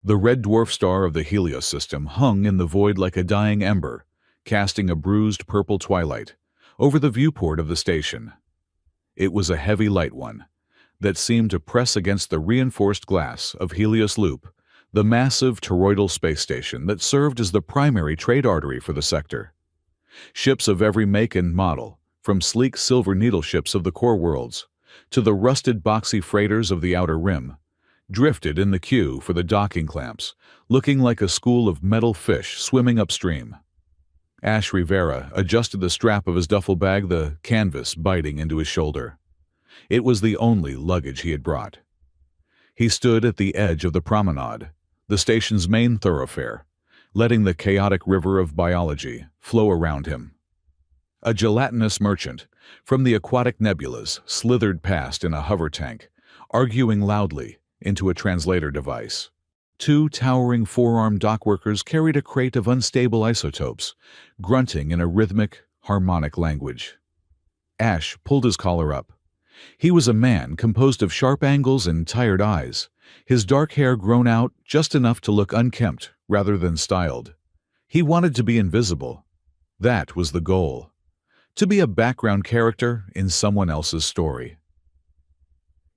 The red dwarf star of the Helios system hung in the void like a dying ember, casting a bruised purple twilight over the viewport of the station. It was a heavy light one that seemed to press against the reinforced glass of Helios Loop, the massive toroidal space station that served as the primary trade artery for the sector. Ships of every make and model, from sleek silver needle ships of the core worlds to the rusted boxy freighters of the outer rim, drifted in the queue for the docking clamps, looking like a school of metal fish swimming upstream. Ash Rivera adjusted the strap of his duffel bag, the canvas biting into his shoulder. It was the only luggage he had brought. He stood at the edge of the promenade, the station's main thoroughfare, letting the chaotic river of biology flow around him. A gelatinous merchant from the aquatic nebulas slithered past in a hover tank, arguing loudly into a translator device. Two towering four-armed dockworkers carried a crate of unstable isotopes, grunting in a rhythmic, harmonic language. Ash pulled his collar up. He was a man composed of sharp angles and tired eyes, his dark hair grown out just enough to look unkempt rather than styled. He wanted to be invisible. That was the goal. To be a background character in someone else's story.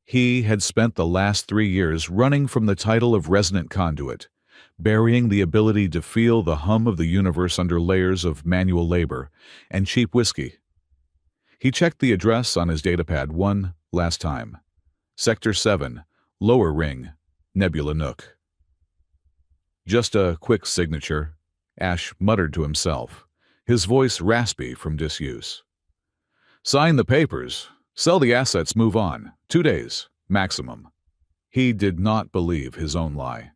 He had spent the last 3 years running from the title of resonant conduit, burying the ability to feel the hum of the universe under layers of manual labor and cheap whiskey. He checked the address on his datapad one last time. Sector 7, Lower Ring, Nebula Nook. Just a quick signature, Ash muttered to himself, his voice raspy from disuse. Sign the papers, sell the assets, move on. 2 days, maximum. He did not believe his own lie.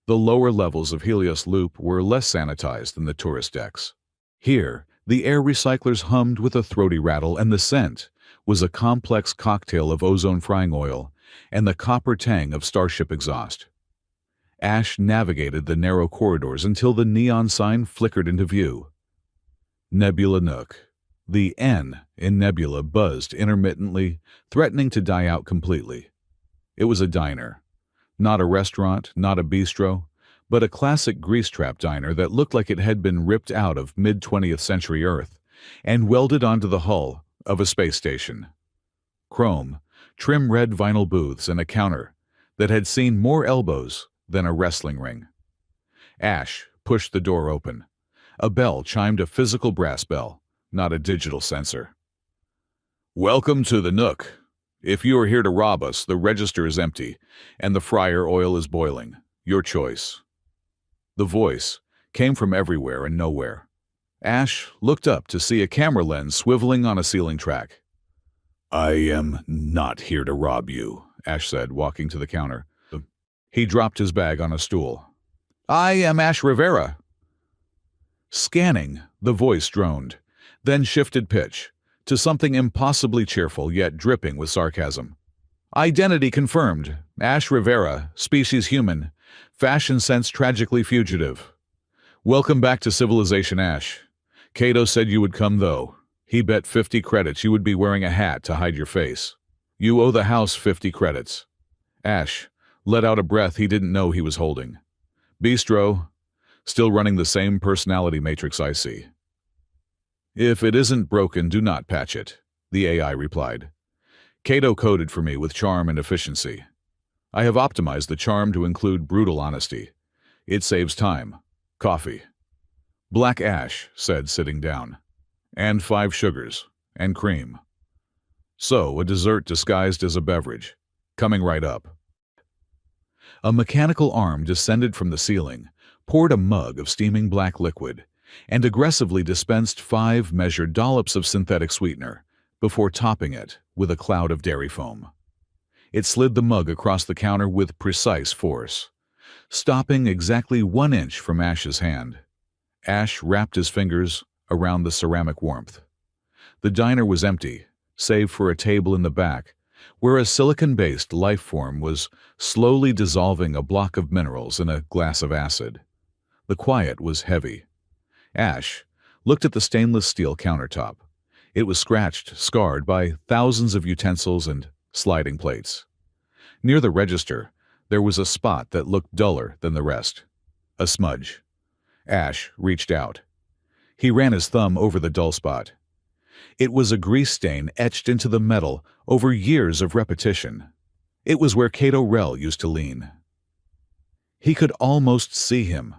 The lower levels of Helios Loop were less sanitized than the tourist decks. Here, the air recyclers hummed with a throaty rattle, and the scent was a complex cocktail of ozone frying oil and the copper tang of starship exhaust. Ash navigated the narrow corridors until the neon sign flickered into view. Nebula Nook. The N in Nebula buzzed intermittently, threatening to die out completely. It was a diner. Not a restaurant, not a bistro, but a classic grease-trap diner that looked like it had been ripped out of mid-20th century Earth and welded onto the hull of a space station. Chrome, trim red vinyl booths and a counter that had seen more elbows than a wrestling ring. Ash pushed the door open. A bell chimed, a physical brass bell, not a digital sensor. Welcome to the Nook. If you are here to rob us, the register is empty and the fryer oil is boiling. Your choice. The voice came from everywhere and nowhere. Ash looked up to see a camera lens swiveling on a ceiling track. I am not here to rob you, Ash said, walking to the counter. He dropped his bag on a stool. I am Ash Rivera. Scanning, the voice droned, then shifted pitch to something impossibly cheerful yet dripping with sarcasm. Identity confirmed. Ash Rivera, species human, fashion sense tragically fugitive. Welcome back to civilization, Ash. Cato said you would come, though. He bet 50 credits you would be wearing a hat to hide your face. You owe the house 50 credits. Ash let out a breath he didn't know he was holding. Bistro, still running the same personality matrix I see. If it isn't broken, do not patch it, the AI replied. Cato coded for me with charm and efficiency. I have optimized the charm to include brutal honesty. It saves time. Coffee. Black Ash said, sitting down. And 5 sugars. And cream. So, a dessert disguised as a beverage. Coming right up. A mechanical arm descended from the ceiling, poured a mug of steaming black liquid, and aggressively dispensed 5 measured dollops of synthetic sweetener, before topping it with a cloud of dairy foam. It slid the mug across the counter with precise force, stopping exactly 1 inch from Ash's hand. Ash wrapped his fingers around the ceramic warmth. The diner was empty, save for a table in the back, where a silicon-based life form was slowly dissolving a block of minerals in a glass of acid. The quiet was heavy. Ash looked at the stainless steel countertop. It was scratched, scarred by thousands of utensils and sliding plates. Near the register, there was a spot that looked duller than the rest. A smudge. Ash reached out. He ran his thumb over the dull spot. It was a grease stain etched into the metal over years of repetition. It was where Cato Rel used to lean. He could almost see him.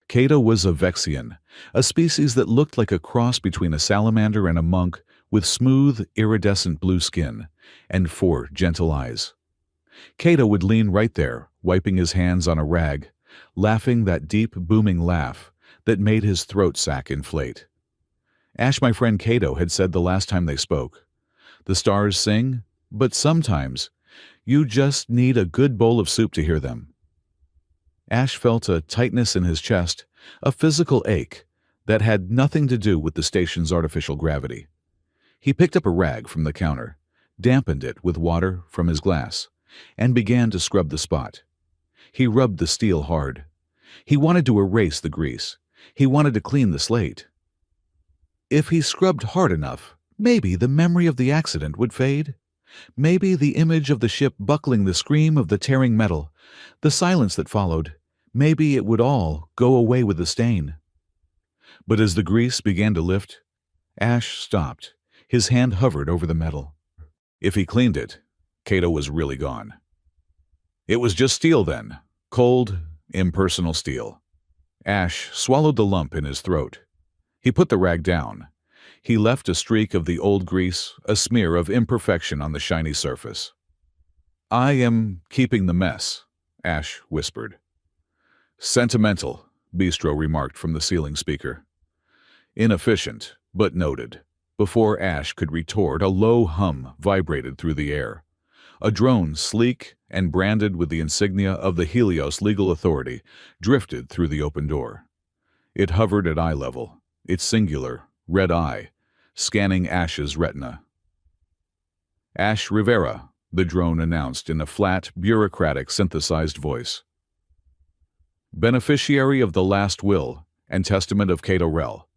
Cato was a Vexian, a species that looked like a cross between a salamander and a monk, with smooth, iridescent blue skin and 4 gentle eyes. Cato would lean right there, wiping his hands on a rag, laughing that deep, booming laugh that made his throat sac inflate. Ash, my friend Cato, had said the last time they spoke, "The stars sing, but sometimes you just need a good bowl of soup to hear them." Ash felt a tightness in his chest, a physical ache that had nothing to do with the station's artificial gravity. He picked up a rag from the counter, dampened it with water from his glass, and began to scrub the spot. He rubbed the steel hard. He wanted to erase the grease. He wanted to clean the slate. If he scrubbed hard enough, maybe the memory of the accident would fade. Maybe the image of the ship buckling, the scream of the tearing metal, the silence that followed, maybe it would all go away with the stain. But as the grease began to lift, Ash stopped. His hand hovered over the metal. If he cleaned it, Cato was really gone. It was just steel then, cold, impersonal steel. Ash swallowed the lump in his throat. He put the rag down. He left a streak of the old grease, a smear of imperfection on the shiny surface. "I am keeping the mess," Ash whispered. "Sentimental," Bistro remarked from the ceiling speaker. Inefficient, but noted. Before Ash could retort, a low hum vibrated through the air. A drone, sleek and branded with the insignia of the Helios legal authority, drifted through the open door. It hovered at eye level, its singular, red eye, scanning Ash's retina. "Ash Rivera," the drone announced in a flat, bureaucratic, synthesized voice. "Beneficiary of the last will and testament of Cato Rel.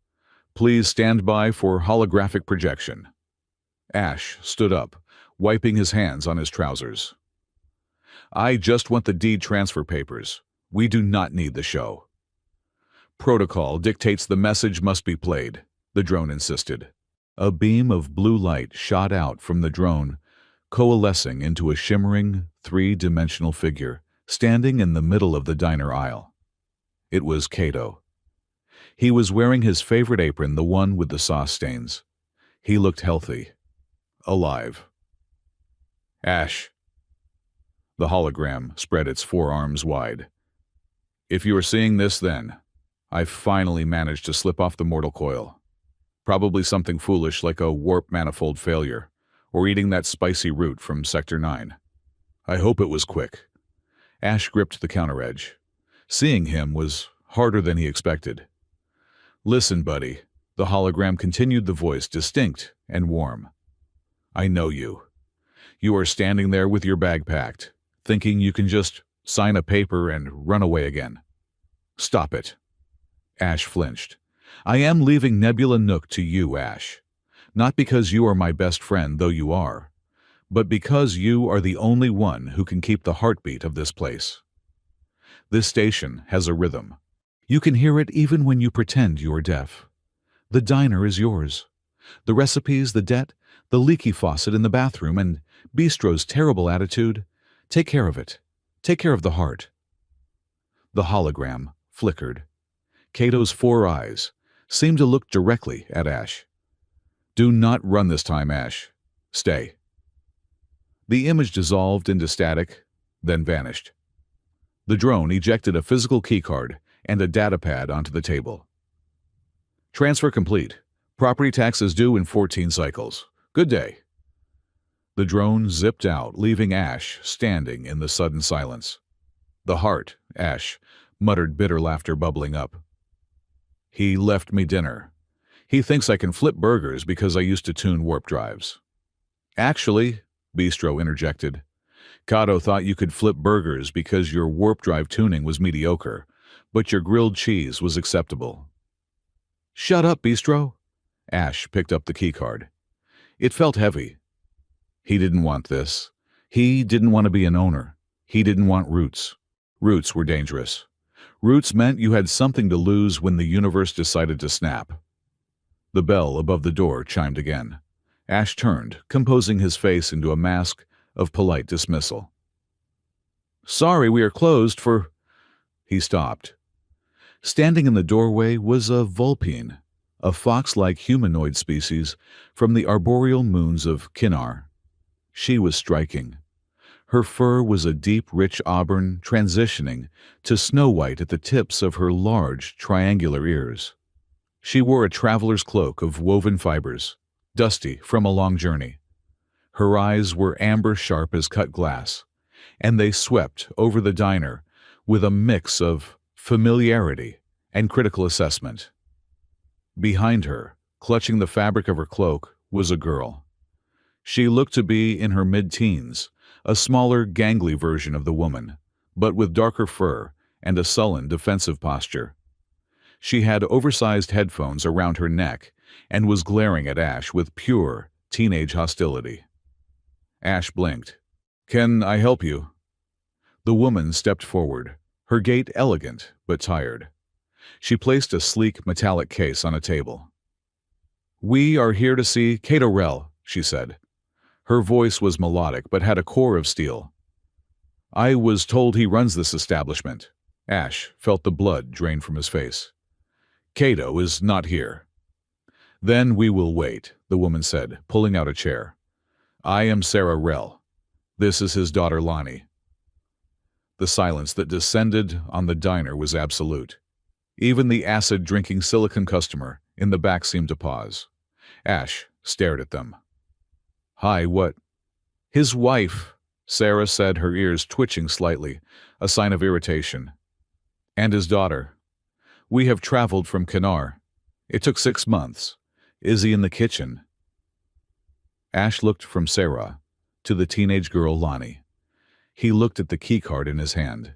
Please stand by for holographic projection." Ash stood up, wiping his hands on his trousers. "I just want the deed transfer papers. We do not need the show." "Protocol dictates the message must be played," the drone insisted. A beam of blue light shot out from the drone, coalescing into a shimmering, 3-dimensional figure standing in the middle of the diner aisle. It was Cato. He was wearing his favorite apron, the one with the sauce stains. He looked healthy, alive. "Ash." The hologram spread its forearms wide. "If you are seeing this, then I finally managed to slip off the mortal coil. Probably something foolish like a warp manifold failure, or eating that spicy root from Sector 9. I hope it was quick." Ash gripped the counter edge. Seeing him was harder than he expected. "Listen, buddy," the hologram continued, the voice distinct and warm. "I know you. You are standing there with your bag packed, thinking you can just sign a paper and run away again. Stop it." Ash flinched. "I am leaving Nebula Nook to you, Ash. Not because you are my best friend, though you are, but because you are the only one who can keep the heartbeat of this place. This station has a rhythm. You can hear it even when you pretend you are deaf. The diner is yours. The recipes, the debt, the leaky faucet in the bathroom, and Bistro's terrible attitude. Take care of it. Take care of the heart." The hologram flickered. Cato's 4 eyes seemed to look directly at Ash. "Do not run this time, Ash. Stay." The image dissolved into static, then vanished. The drone ejected a physical keycard and a data pad onto the table. "Transfer complete. Property tax is due in 14 cycles. Good day." The drone zipped out, leaving Ash standing in the sudden silence. "The heart," Ash muttered, bitter laughter bubbling up. "He left me dinner. He thinks I can flip burgers because I used to tune warp drives." "Actually," Bistro interjected, "Cato thought you could flip burgers because your warp drive tuning was mediocre, but your grilled cheese was acceptable." "Shut up, Bistro." Ash picked up the keycard. It felt heavy. He didn't want this. He didn't want to be an owner. He didn't want roots. Roots were dangerous. Roots meant you had something to lose when the universe decided to snap. The bell above the door chimed again. Ash turned, composing his face into a mask of polite dismissal. "Sorry, we are closed for—" He stopped. Standing in the doorway was a vulpine, a fox-like humanoid species from the arboreal moons of Kinnar. She was striking. Her fur was a deep, rich auburn, transitioning to snow-white at the tips of her large, triangular ears. She wore a traveler's cloak of woven fibers, dusty from a long journey. Her eyes were amber-sharp as cut glass, and they swept over the diner with a mix of familiarity and critical assessment. Behind her, clutching the fabric of her cloak, was a girl. She looked to be in her mid-teens, a smaller, gangly version of the woman, but with darker fur and a sullen, defensive posture. She had oversized headphones around her neck and was glaring at Ash with pure, teenage hostility. Ash blinked. "Can I help you?" The woman stepped forward, her gait elegant but tired. She placed a sleek metallic case on a table. "We are here to see Cato Rell," she said. Her voice was melodic but had a core of steel. "I was told he runs this establishment." Ash felt the blood drain from his face. "Cato is not here." "Then we will wait," the woman said, pulling out a chair. "I am Sarah Rell. This is his daughter Lonnie." The silence that descended on the diner was absolute. Even the acid-drinking silicon customer in the back seemed to pause. Ash stared at them. "Hi, what?" "His wife," Sarah said, her ears twitching slightly, a sign of irritation. "And his daughter. We have traveled from Kinnar. It took 6 months. Is he in the kitchen?" Ash looked from Sarah to the teenage girl Lonnie. He looked at the keycard in his hand.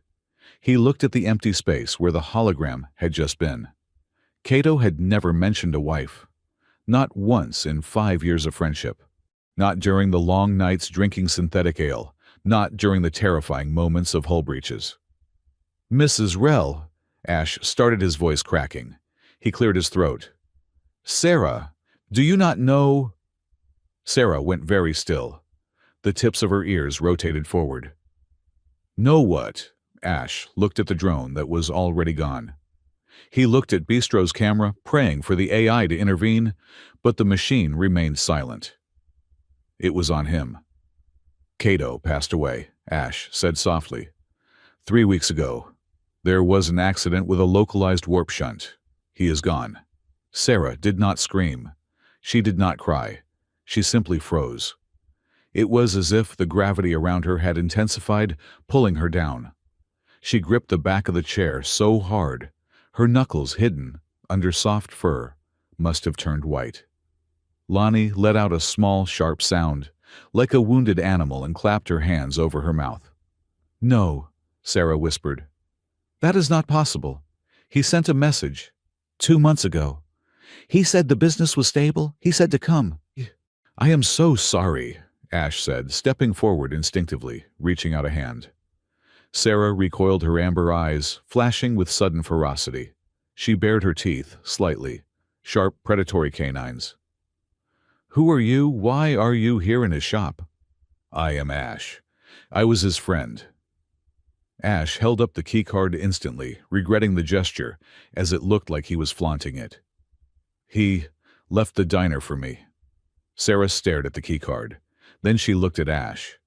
He looked at the empty space where the hologram had just been. Cato had never mentioned a wife. Not once in 5 years of friendship. Not during the long nights drinking synthetic ale. Not during the terrifying moments of hull breaches. "Mrs. Rell," Ash started, his voice cracking. He cleared his throat. "Sarah, do you not know—" Sarah went very still. The tips of her ears rotated forward. "Know what?" Ash looked at the drone that was already gone. He looked at Bistro's camera, praying for the AI to intervene, but the machine remained silent. It was on him. "Cato passed away," Ash said softly. 3 weeks ago. There was an accident with a localized warp shunt. He is gone." Sarah did not scream. She did not cry. She simply froze. It was as if the gravity around her had intensified, pulling her down. She gripped the back of the chair so hard, her knuckles, hidden under soft fur, must have turned white. Lonnie let out a small, sharp sound, like a wounded animal, and clapped her hands over her mouth. "No," Sarah whispered. "That is not possible. He sent a message 2 months ago. He said the business was stable. He said to come." "I am so sorry," Ash said, stepping forward instinctively, reaching out a hand. Sarah recoiled, her amber eyes flashing with sudden ferocity. She bared her teeth slightly, sharp predatory canines. "Who are you? Why are you here in his shop?" "I am Ash. I was his friend." Ash held up the keycard instantly, regretting the gesture, as it looked like he was flaunting it. "He left the diner for me." Sarah stared at the keycard. Then she looked at Ash.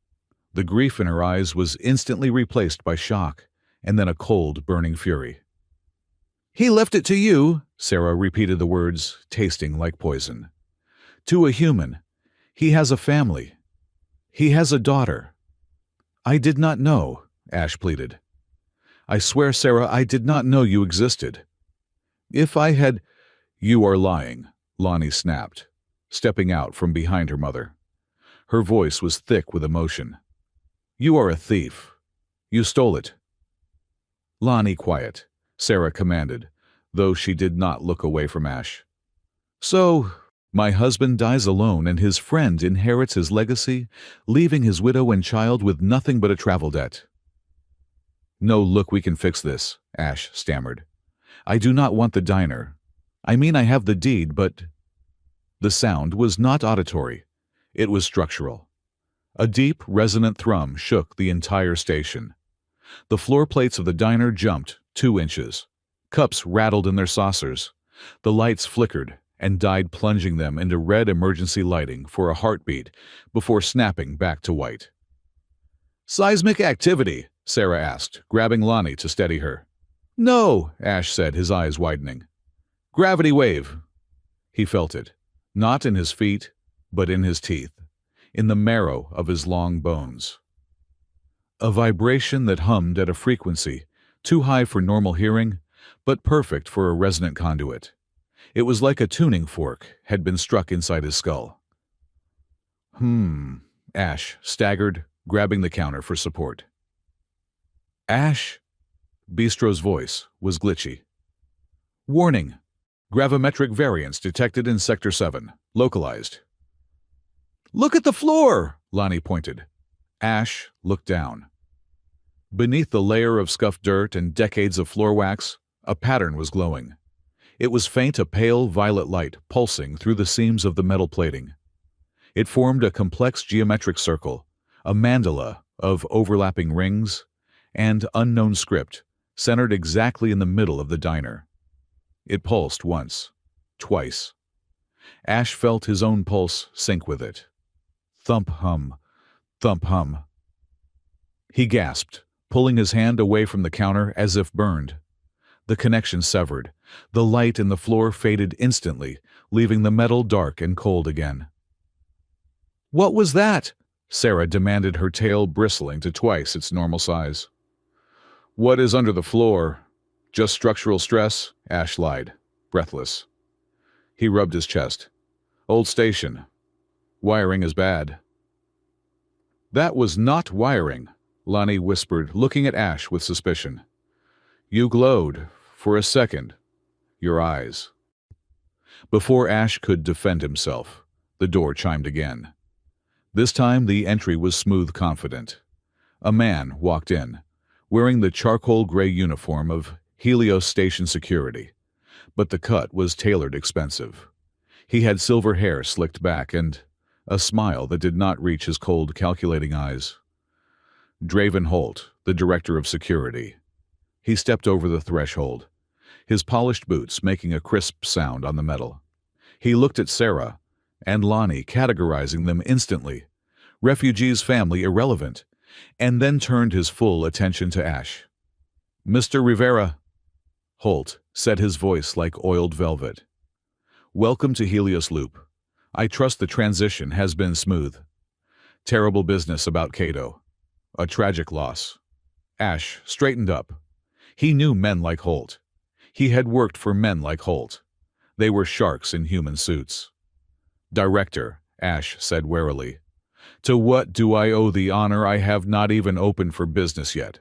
The grief in her eyes was instantly replaced by shock, and then a cold, burning fury. "He left it to you," Sarah repeated the words, tasting like poison. "To a human. He has a family. He has a daughter." "I did not know," Ash pleaded. "I swear, Sarah, I did not know you existed." "If I had—" "You are lying," Lonnie snapped, stepping out from behind her mother. Her voice was thick with emotion. "You are a thief. You stole it." "Lonnie, quiet," Sarah commanded, though she did not look away from Ash. "So, my husband dies alone and his friend inherits his legacy, leaving his widow and child with nothing but a travel debt. No, look, we can fix this, Ash stammered. I do not want the diner. I mean, I have the deed, but... The sound was not auditory. It was structural. A deep, resonant thrum shook the entire station. The floor plates of the diner jumped 2 inches. Cups rattled in their saucers. The lights flickered and died, plunging them into red emergency lighting for a heartbeat before snapping back to white. Seismic activity, Sarah asked, grabbing Lonnie to steady her. No, Ash said, his eyes widening. Gravity wave. He felt it, not in his feet, but in his teeth, in the marrow of his long bones. A vibration that hummed at a frequency too high for normal hearing, but perfect for a resonant conduit. It was like a tuning fork had been struck inside his skull. Ash staggered, grabbing the counter for support. Ash? Bistro's voice was glitchy. Warning. Gravimetric variance detected in Sector 7. Localized. Look at the floor, Lonnie pointed. Ash looked down. Beneath the layer of scuffed dirt and decades of floor wax, a pattern was glowing. It was faint, a pale violet light pulsing through the seams of the metal plating. It formed a complex geometric circle, a mandala of overlapping rings, and unknown script, centered exactly in the middle of the diner. It pulsed once, twice. Ash felt his own pulse sync with it. Thump hum, thump hum. He gasped, pulling his hand away from the counter as if burned. The connection severed. The light in the floor faded instantly, leaving the metal dark and cold again. What was that? Sarah demanded, her tail bristling to twice its normal size. What is under the floor? Just structural stress, Ash lied, breathless. He rubbed his chest. Old station. Wiring is bad. That was not wiring, Lonnie whispered, looking at Ash with suspicion. You glowed, for a second, your eyes. Before Ash could defend himself, the door chimed again. This time the entry was smooth, confident. A man walked in, wearing the charcoal gray uniform of Helios Station Security, but the cut was tailored expensive. He had silver hair slicked back and a smile that did not reach his cold, calculating eyes. Draven Holt, the director of security. He stepped over the threshold, his polished boots making a crisp sound on the metal. He looked at Sarah and Lonnie, categorizing them instantly. Refugees, family, irrelevant, and then turned his full attention to Ash. Mr. Rivera, Holt said, his voice like oiled velvet. Welcome to Helios Loop. I trust the transition has been smooth. Terrible business about Cato. A tragic loss. Ash straightened up. He knew men like Holt. He had worked for men like Holt. They were sharks in human suits. Director, Ash said warily. To what do I owe the honor? I have not even opened for business yet.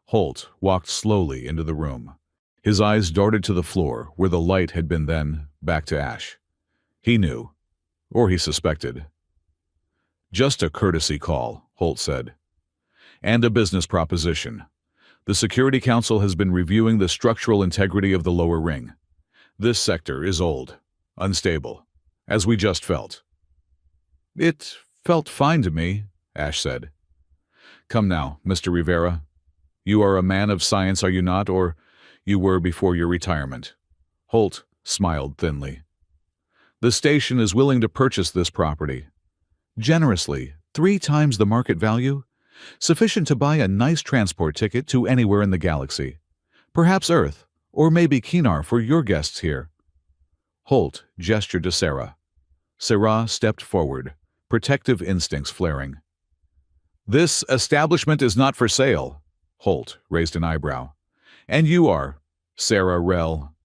Holt walked slowly into the room. His eyes darted to the floor where the light had been, then back to Ash. He knew, or he suspected. Just a courtesy call, Holt said. And a business proposition. The Security Council has been reviewing the structural integrity of the lower ring. This sector is old, unstable, as we just felt. It felt fine to me, Ash said. Come now, Mr. Rivera. You are a man of science, are you not, or you were before your retirement? Holt smiled thinly. The station is willing to purchase this property. Generously, 3 times the market value, sufficient to buy a nice transport ticket to anywhere in the galaxy. Perhaps Earth, or maybe Kinar for your guests here. Holt gestured to Sarah. Sarah stepped forward, protective instincts flaring. This establishment is not for sale. Holt raised an eyebrow. And you are, Sarah Rell,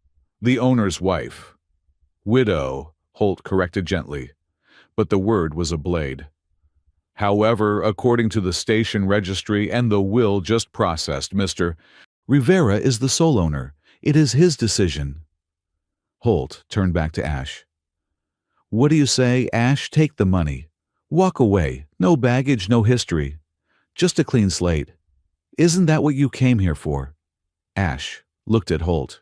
the owner's wife. Widow, Holt corrected gently, but the word was a blade. However, according to the station registry and the will just processed, Mr. Rivera is the sole owner. It is his decision. Holt turned back to Ash. What do you say, Ash? Take the money. Walk away. No baggage, no history. Just a clean slate. Isn't that what you came here for? Ash looked at Holt.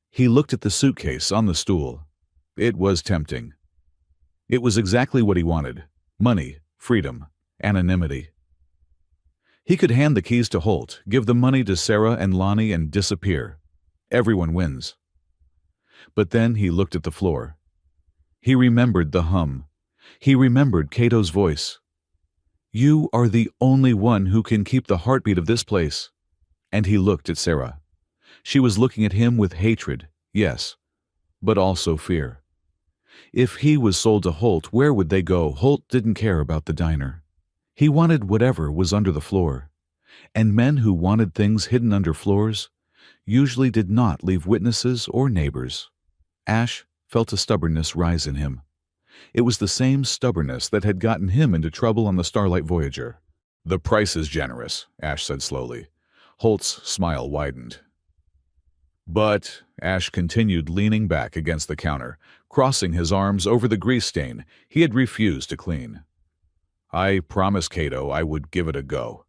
He looked at the suitcase on the stool. It was tempting. It was exactly what he wanted: money, freedom, anonymity. He could hand the keys to Holt, give the money to Sarah and Lonnie, and disappear. Everyone wins. But then he looked at the floor. He remembered the hum. He remembered Cato's voice. "You are the only one who can keep the heartbeat of this place." And he looked at Sarah. She was looking at him with hatred, yes, but also fear. If he was sold to Holt, where would they go? Holt didn't care about the diner. He wanted whatever was under the floor. And men who wanted things hidden under floors usually did not leave witnesses or neighbors. Ash felt a stubbornness rise in him. It was the same stubbornness that had gotten him into trouble on the Starlight Voyager. "The price is generous," Ash said slowly. Holt's smile widened. "But," Ash continued, leaning back against the counter, crossing his arms over the grease stain he had refused to clean, "I promised Cato I would give it a go.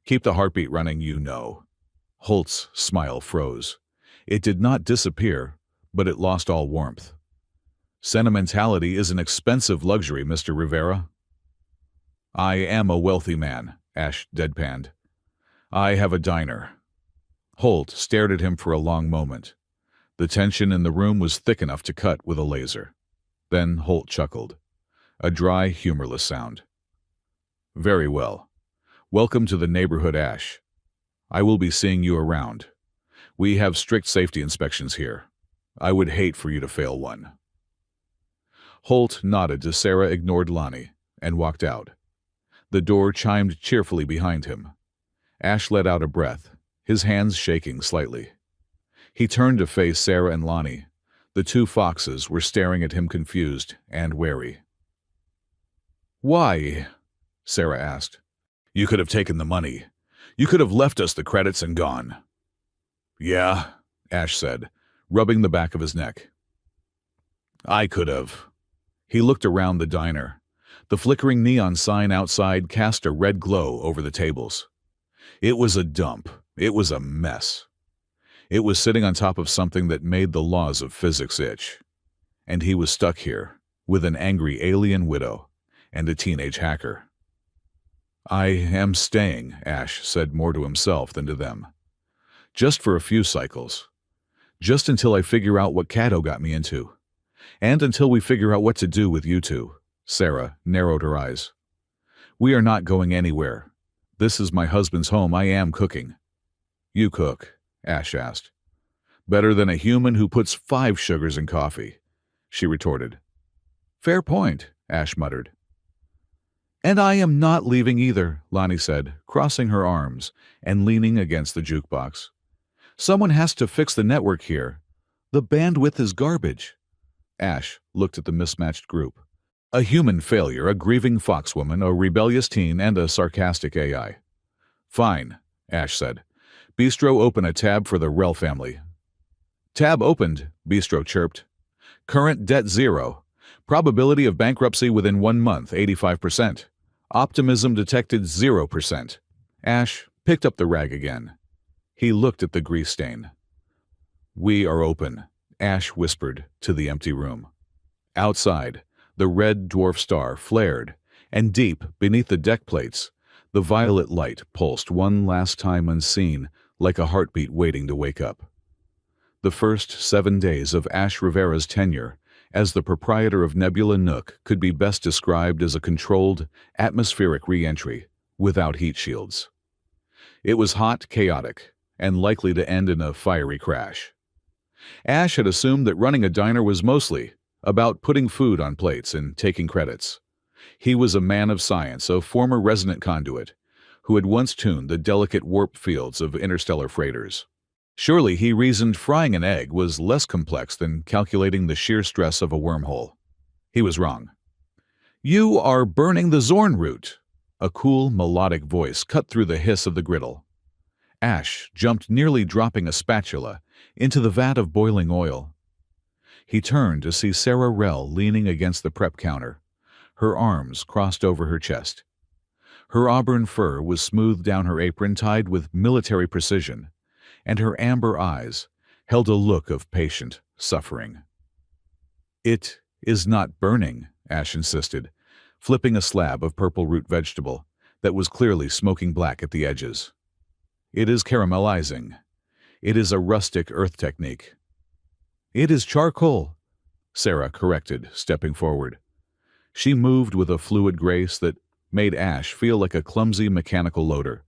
Keep the heartbeat running, you know." Holt's smile froze. It did not disappear, but it lost all warmth. "Sentimentality is an expensive luxury, Mr. Rivera." "I am a wealthy man," Ash deadpanned. "I have a diner." Holt stared at him for a long moment. The tension in the room was thick enough to cut with a laser. Then Holt chuckled. A dry, humorless sound. "Very well. Welcome to the neighborhood, Ash. I will be seeing you around. We have strict safety inspections here. I would hate for you to fail one." Holt nodded to Sarah, ignored Lonnie, and walked out. The door chimed cheerfully behind him. Ash let out a breath, his hands shaking slightly. He turned to face Sarah and Lonnie. The two foxes were staring at him, confused and wary. "Why?" Sarah asked. "You could have taken the money. You could have left us the credits and gone." "Yeah," Ash said, rubbing the back of his neck. "I could have." He looked around the diner. The flickering neon sign outside cast a red glow over the tables. It was a dump. It was a mess. It was sitting on top of something that made the laws of physics itch. And he was stuck here, with an angry alien widow and a teenage hacker. "I am staying," Ash said, more to himself than to them. "Just for a few cycles. Just until I figure out what Cato got me into. And until we figure out what to do with you two." Sarah narrowed her eyes. "We are not going anywhere. This is my husband's home. I am cooking." "You cook?" Ash asked. "Better than a human who puts 5 sugars in coffee," she retorted. "Fair point," Ash muttered. "And I am not leaving either," Lonnie said, crossing her arms and leaning against the jukebox. "Someone has to fix the network here. The bandwidth is garbage." Ash looked at the mismatched group. A human failure, a grieving foxwoman, a rebellious teen, and a sarcastic AI. "Fine," Ash said. "Bistro, open a tab for the Rel family." "Tab opened," Bistro chirped. "Current debt 0. Probability of bankruptcy within 1 month, 85%. Optimism detected, 0%. Ash picked up the rag again. He looked at the grease stain. "We are open," Ash whispered to the empty room. Outside, the red dwarf star flared, and deep beneath the deck plates, the violet light pulsed one last time unseen, like a heartbeat waiting to wake up. The first 7 days of Ash Rivera's tenure as the proprietor of Nebula Nook could be best described as a controlled, atmospheric re-entry without heat shields. It was hot, chaotic, and likely to end in a fiery crash. Ash had assumed that running a diner was mostly about putting food on plates and taking credits. He was a man of science, a former resonant conduit, who had once tuned the delicate warp fields of interstellar freighters. Surely, he reasoned, frying an egg was less complex than calculating the sheer stress of a wormhole. He was wrong. "You are burning the Zorn root," a cool, melodic voice cut through the hiss of the griddle. Ash jumped, nearly dropping a spatula into the vat of boiling oil. He turned to see Sarah Rel leaning against the prep counter, her arms crossed over her chest. Her auburn fur was smoothed down her apron tied with military precision, and her amber eyes held a look of patient suffering. "It is not burning," Ash insisted, flipping a slab of purple root vegetable that was clearly smoking black at the edges. "It is caramelizing. It is a rustic earth technique." "It is charcoal," Sarah corrected, stepping forward. She moved with a fluid grace that made Ash feel like a clumsy mechanical loader.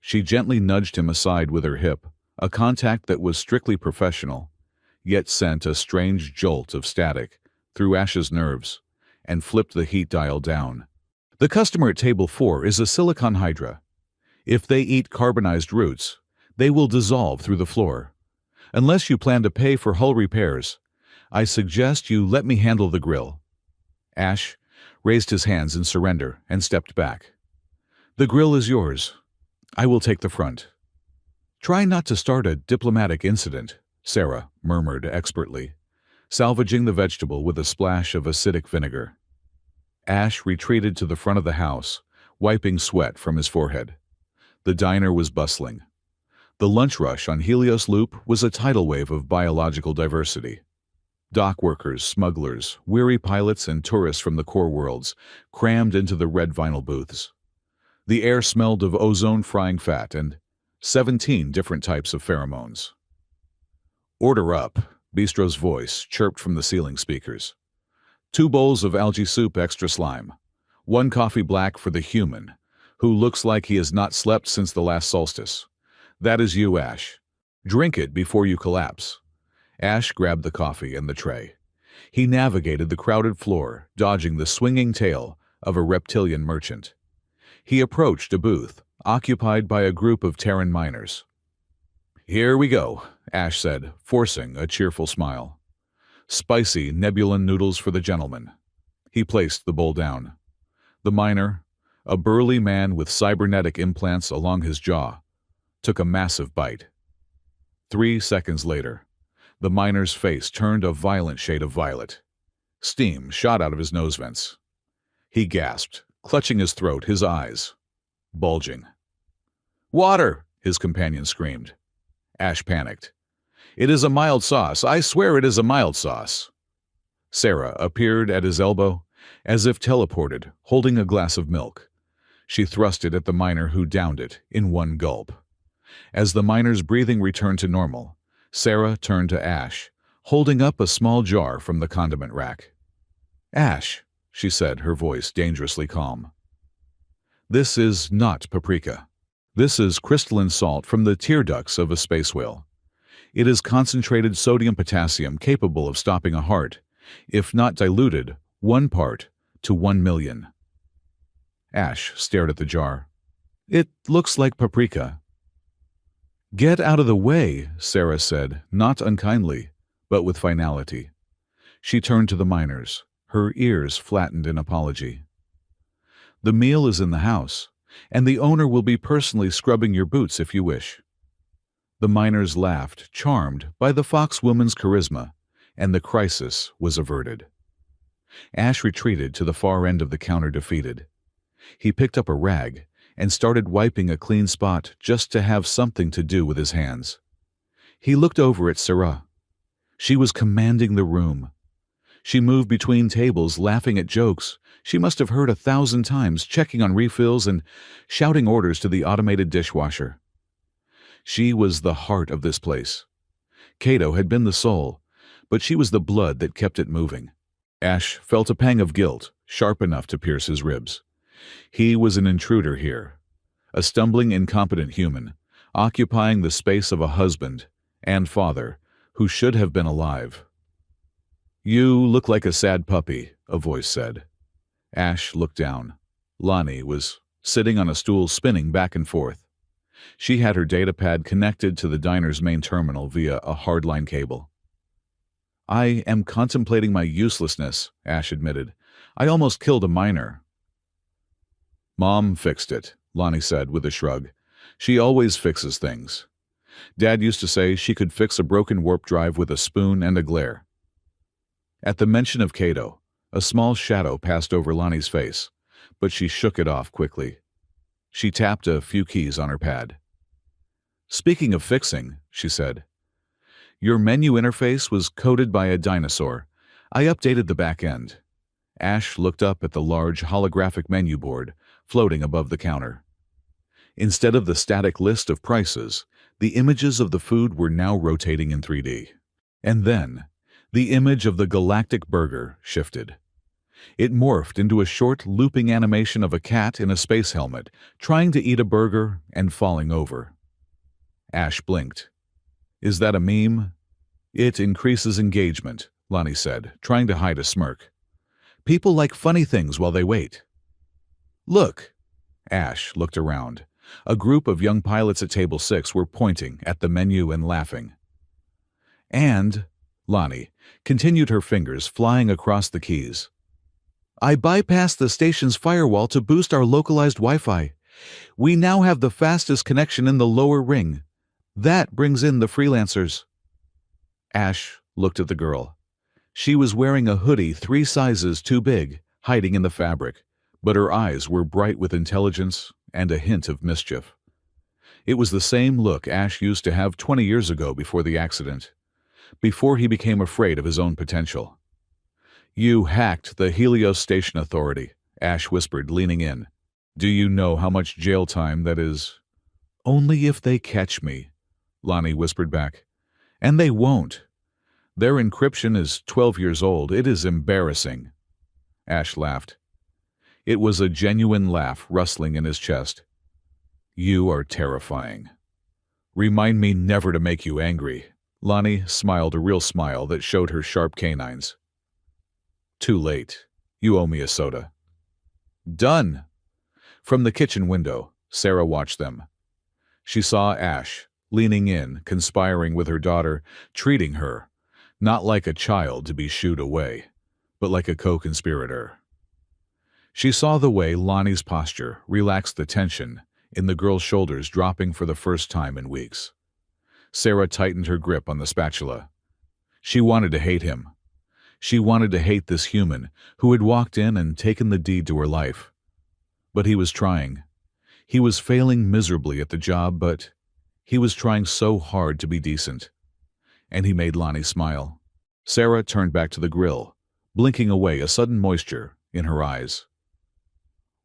She gently nudged him aside with her hip, a contact that was strictly professional, yet sent a strange jolt of static through Ash's nerves, and flipped the heat dial down. "The customer at table 4 is a silicon hydra. If they eat carbonized roots, they will dissolve through the floor. Unless you plan to pay for hull repairs, I suggest you let me handle the grill." Ash raised his hands in surrender and stepped back. "The grill is yours. I will take the front." "Try not to start a diplomatic incident," Sarah murmured expertly, salvaging the vegetable with a splash of acidic vinegar. Ash retreated to the front of the house, wiping sweat from his forehead. The diner was bustling. The lunch rush on Helios Loop was a tidal wave of biological diversity. Dock workers, smugglers, weary pilots, and tourists from the core worlds crammed into the red vinyl booths. The air smelled of ozone frying fat and 17 different types of pheromones. "Order up," Bistro's voice chirped from the ceiling speakers. 2 bowls of algae soup extra slime. 1 coffee black for the human, who looks like he has not slept since the last solstice. That is you, Ash. Drink it before you collapse. Ash grabbed the coffee and the tray. He navigated the crowded floor, dodging the swinging tail of a reptilian merchant. He approached a booth, occupied by a group of Terran miners. "Here we go," Ash said, forcing a cheerful smile. "Spicy Nebulan noodles for the gentleman." He placed the bowl down. The miner, a burly man with cybernetic implants along his jaw, took a massive bite. 3 seconds later, the miner's face turned a violent shade of violet. Steam shot out of his nose vents. He gasped, clutching his throat, his eyes bulging. "Water!" his companion screamed. Ash panicked. "It is a mild sauce. I swear it is a mild sauce." Sarah appeared at his elbow, as if teleported, holding a glass of milk. She thrust it at the miner, who downed it in 1 gulp. As the miner's breathing returned to normal, Sarah turned to Ash, holding up a small jar from the condiment rack. "Ash," she said, her voice dangerously calm. "This is not paprika. This is crystalline salt from the tear ducts of a space whale. It is concentrated sodium-potassium capable of stopping a heart, if not diluted 1 part to 1,000,000. Ash stared at the jar. "It looks like paprika." "Get out of the way," Sarah said, not unkindly, but with finality. She turned to the miners, her ears flattened in apology. "The meal is in the house, and the owner will be personally scrubbing your boots if you wish." The miners laughed, charmed by the fox woman's charisma, and the crisis was averted. Ash retreated to the far end of the counter, defeated. He picked up a rag and started wiping a clean spot just to have something to do with his hands. He looked over at Sarah. She was commanding the room. She moved between tables, laughing at jokes she must have heard 1,000 times, checking on refills and shouting orders to the automated dishwasher. She was the heart of this place. Cato had been the soul, but she was the blood that kept it moving. Ash felt a pang of guilt, sharp enough to pierce his ribs. He was an intruder here, a stumbling, incompetent human, occupying the space of a husband and father who should have been alive. "You look like a sad puppy," a voice said. Ash looked down. Lonnie was sitting on a stool, spinning back and forth. She had her datapad connected to the diner's main terminal via a hardline cable. "I am contemplating my uselessness," Ash admitted. "I almost killed a miner." "Mom fixed it," Lonnie said with a shrug. "She always fixes things. Dad used to say she could fix a broken warp drive with a spoon and a glare." At the mention of Cato, a small shadow passed over Lonnie's face, but she shook it off quickly. She tapped a few keys on her pad. "Speaking of fixing," she said, "your menu interface was coded by a dinosaur. I updated the back end." Ash looked up at the large holographic menu board floating above the counter. Instead of the static list of prices, the images of the food were now rotating in 3D. And then, the image of the galactic burger shifted. It morphed into a short, looping animation of a cat in a space helmet, trying to eat a burger and falling over. Ash blinked. "Is that a meme?" "It increases engagement," Lonnie said, trying to hide a smirk. "People like funny things while they wait." "Look!" Ash looked around. A group of young pilots at Table 6 were pointing at the menu and laughing. "And," Lonnie continued, her fingers flying across the keys, "I bypassed the station's firewall to boost our localized Wi-Fi. We now have the fastest connection in the lower ring. That brings in the freelancers." Ash looked at the girl. She was wearing a hoodie 3 sizes too big, hiding in the fabric, but her eyes were bright with intelligence and a hint of mischief. It was the same look Ash used to have 20 years ago before the accident, before he became afraid of his own potential. "You hacked the Helios Station Authority," Ash whispered, leaning in. "Do you know how much jail time that is?" "Only if they catch me," Lonnie whispered back. "And they won't. Their encryption is 12 years old. It is embarrassing." Ash laughed. It was a genuine laugh rustling in his chest. "You are terrifying. Remind me never to make you angry." Lonnie smiled a real smile that showed her sharp canines. "Too late. You owe me a soda." "Done." From the kitchen window, Sarah watched them. She saw Ash, leaning in, conspiring with her daughter, treating her, not like a child to be shooed away, but like a co-conspirator. She saw the way Lonnie's posture relaxed the tension in the girl's shoulders dropping for the first time in weeks. Sarah tightened her grip on the spatula. She wanted to hate him. She wanted to hate this human who had walked in and taken the deed to her life. But he was trying. He was failing miserably at the job, but he was trying so hard to be decent. And he made Lonnie smile. Sarah turned back to the grill, blinking away a sudden moisture in her eyes.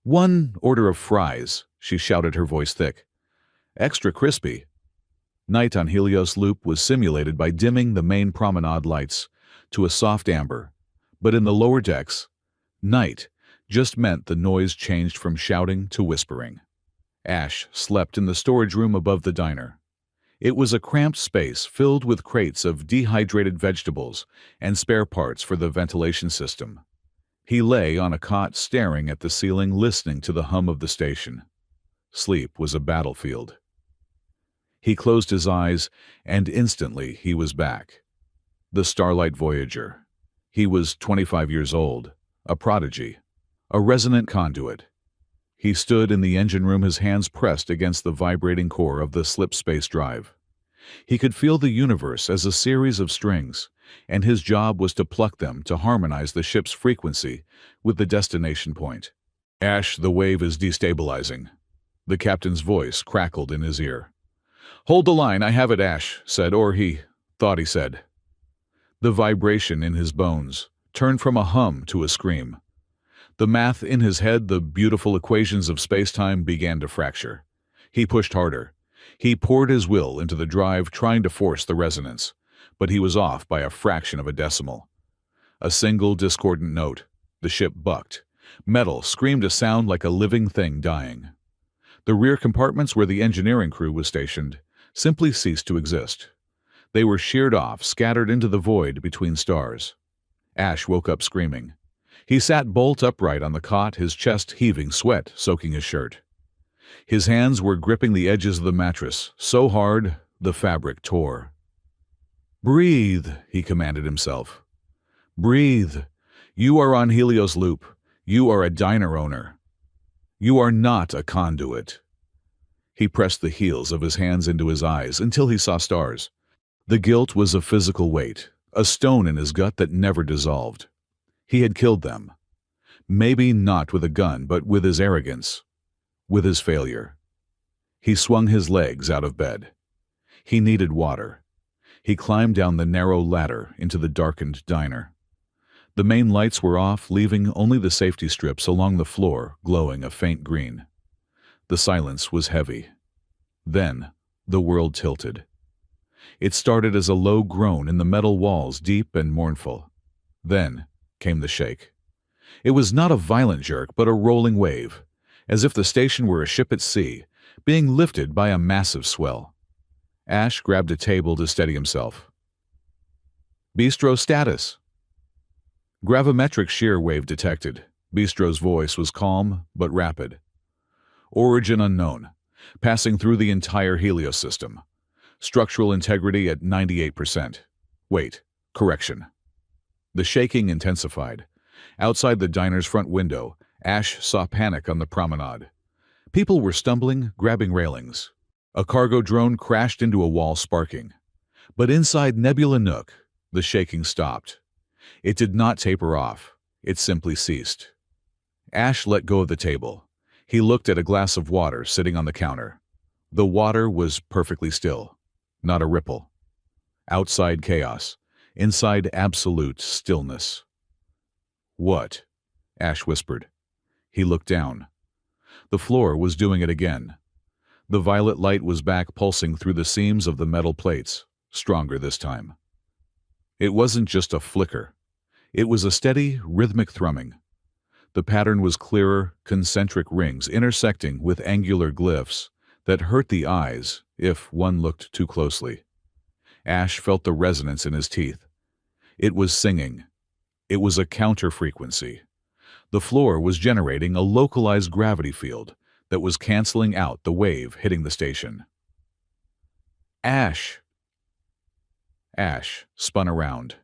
"1 order of fries," she shouted, her voice thick. "Extra crispy." Night on Helios Loop was simulated by dimming the main promenade lights to a soft amber, but in the lower decks, night just meant the noise changed from shouting to whispering. Ash slept in the storage room above the diner. It was a cramped space filled with crates of dehydrated vegetables and spare parts for the ventilation system. He lay on a cot staring at the ceiling, listening to the hum of the station. Sleep was a battlefield. He closed his eyes, and instantly he was back. The Starlight Voyager. He was 25 years old, a prodigy, a resonant conduit. He stood in the engine room, his hands pressed against the vibrating core of the slip space drive. He could feel the universe as a series of strings, and his job was to pluck them to harmonize the ship's frequency with the destination point. "Ash, the wave is destabilizing." The captain's voice crackled in his ear. "Hold the line, I have it," Ash said, or he thought he said. The vibration in his bones turned from a hum to a scream. The math in his head, the beautiful equations of space-time, began to fracture. He pushed harder. He poured his will into the drive, trying to force the resonance, but he was off by a fraction of a decimal. A single discordant note. The ship bucked. Metal screamed a sound like a living thing dying. The rear compartments where the engineering crew was stationed simply ceased to exist. They were sheared off, scattered into the void between stars. Ash woke up screaming. He sat bolt upright on the cot, his chest heaving, sweat soaking his shirt. His hands were gripping the edges of the mattress, so hard the fabric tore. "Breathe," he commanded himself. "Breathe. You are on Helios Loop. You are a diner owner. You are not a conduit." He pressed the heels of his hands into his eyes until he saw stars. The guilt was a physical weight, a stone in his gut that never dissolved. He had killed them. Maybe not with a gun, but with his arrogance. with his failure. He swung his legs out of bed. He needed water. He climbed down the narrow ladder into the darkened diner. The main lights were off, leaving only the safety strips along the floor glowing a faint green. The silence was heavy. Then, the world tilted. It started as a low groan in the metal walls, deep and mournful. Then came the shake. It was not a violent jerk, but a rolling wave, as if the station were a ship at sea, being lifted by a massive swell. Ash grabbed a table to steady himself. Bistro status. Gravimetric shear wave detected. Bistro's voice was calm but rapid. Origin unknown, passing through the entire Helios system. Structural integrity at 98%. Wait, correction. The shaking intensified. Outside the diner's front window, Ash saw panic on the promenade. People were stumbling, grabbing railings. A cargo drone crashed into a wall, sparking. But inside Nebula Nook, the shaking stopped. It did not taper off. It simply ceased. Ash let go of the table. He looked at a glass of water sitting on the counter. The water was perfectly still. Not a ripple. Outside chaos. Inside absolute stillness. What? Ash whispered. He looked down. The floor was doing it again. The violet light was back, pulsing through the seams of the metal plates, stronger this time. It wasn't just a flicker. It was a steady, rhythmic thrumming. The pattern was clearer, concentric rings intersecting with angular glyphs that hurt the eyes if one looked too closely. Ash felt the resonance in his teeth. It was singing. It was a counter-frequency. The floor was generating a localized gravity field that was canceling out the wave hitting the station. Ash! Ash spun around.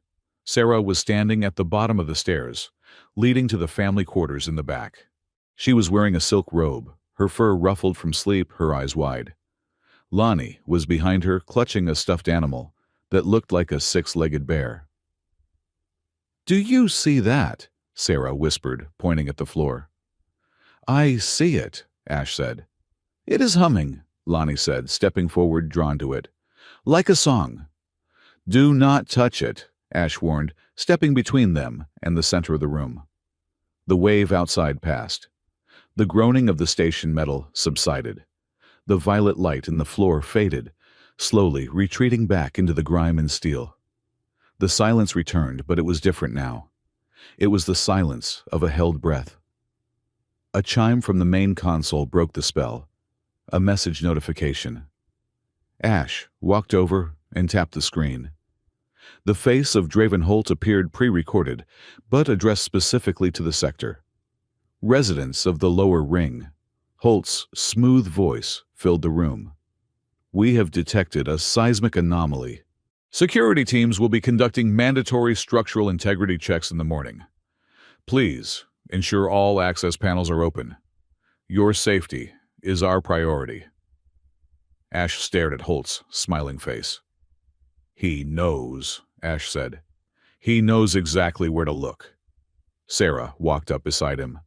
Sarah was standing at the bottom of the stairs, leading to the family quarters in the back. She was wearing a silk robe, her fur ruffled from sleep, her eyes wide. Lonnie was behind her, clutching a stuffed animal that looked like a six-legged bear. "Do you see that?" Sarah whispered, pointing at the floor. "I see it," Ash said. "It is humming," Lonnie said, stepping forward, drawn to it. "Like a song." "Do not touch it," Ash warned, stepping between them and the center of the room. The wave outside passed. The groaning of the station metal subsided. The violet light in the floor faded, slowly retreating back into the grime and steel. The silence returned, but it was different now. It was the silence of a held breath. A chime from the main console broke the spell. A message notification. Ash walked over and tapped the screen. The face of Draven Holt appeared pre-recorded, but addressed specifically to the sector. Residents of the lower ring. Holt's smooth voice filled the room. "We have detected a seismic anomaly. Security teams will be conducting mandatory structural integrity checks in the morning. Please ensure all access panels are open. Your safety is our priority." Ash stared at Holt's smiling face. "He knows," Ash said. "He knows exactly where to look." Sarah walked up beside him.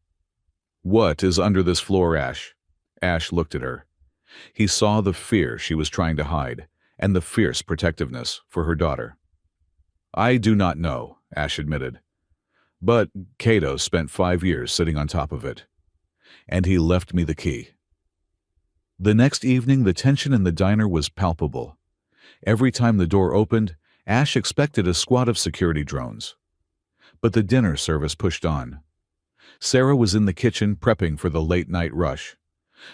"What is under this floor, Ash?" Ash looked at her. He saw the fear she was trying to hide, and the fierce protectiveness for her daughter. "I do not know," Ash admitted. "But Cato spent 5 years sitting on top of it. And he left me the key." The next evening, the tension in the diner was palpable. Every time the door opened, Ash expected a squad of security drones. But the dinner service pushed on. Sarah was in the kitchen prepping for the late-night rush.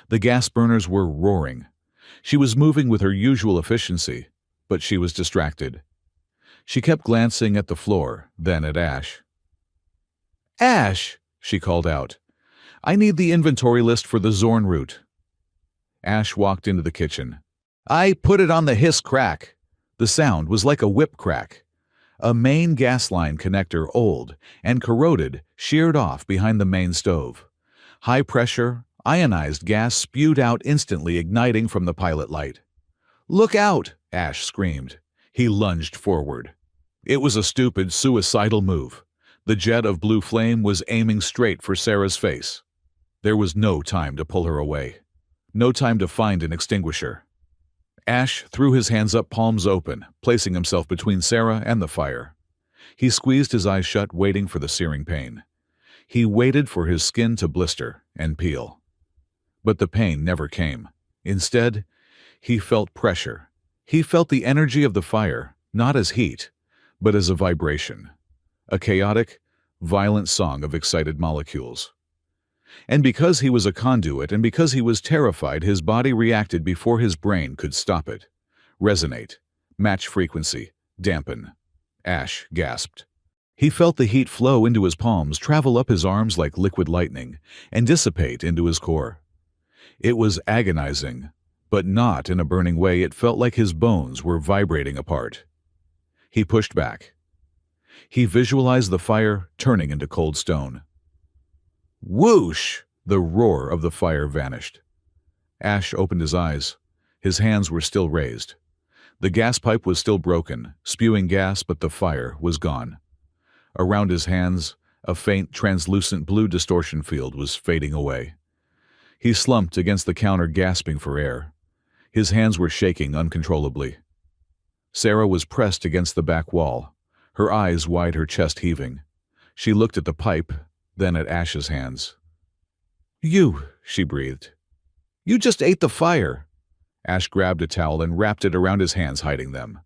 The gas burners were roaring. She was moving with her usual efficiency, but she was distracted. She kept glancing at the floor, then at Ash. "Ash!" she called out. "I need the inventory list for the Zorn route." Ash walked into the kitchen. "I put it on the hiss crack." The sound was like a whip crack. A main gas line connector, old and corroded, sheared off behind the main stove. High pressure, ionized gas spewed out instantly, igniting from the pilot light. "Look out!" Ash screamed. He lunged forward. It was a stupid, suicidal move. The jet of blue flame was aiming straight for Sarah's face. There was no time to pull her away. No time to find an extinguisher. Ash threw his hands up, palms open, placing himself between Sarah and the fire. He squeezed his eyes shut, waiting for the searing pain. He waited for his skin to blister and peel. But the pain never came. Instead, he felt pressure. He felt the energy of the fire, not as heat, but as a vibration. A chaotic, violent song of excited molecules. And because he was a conduit and because he was terrified, his body reacted before his brain could stop it. Resonate, match frequency, dampen. Ash gasped. He felt the heat flow into his palms, travel up his arms like liquid lightning, and dissipate into his core. It was agonizing, but not in a burning way. It felt like his bones were vibrating apart. He pushed back. He visualized the fire turning into cold stone. Whoosh! The roar of the fire vanished. Ash opened his eyes. His hands were still raised. The gas pipe was still broken, spewing gas, but the fire was gone. Around his hands, a faint, translucent blue distortion field was fading away. He slumped against the counter, gasping for air. His hands were shaking uncontrollably. Sarah was pressed against the back wall, her eyes wide, her chest heaving. She looked at the pipe, then at Ash's hands. "You," she breathed. "You just ate the fire." Ash grabbed a towel and wrapped it around his hands, hiding them.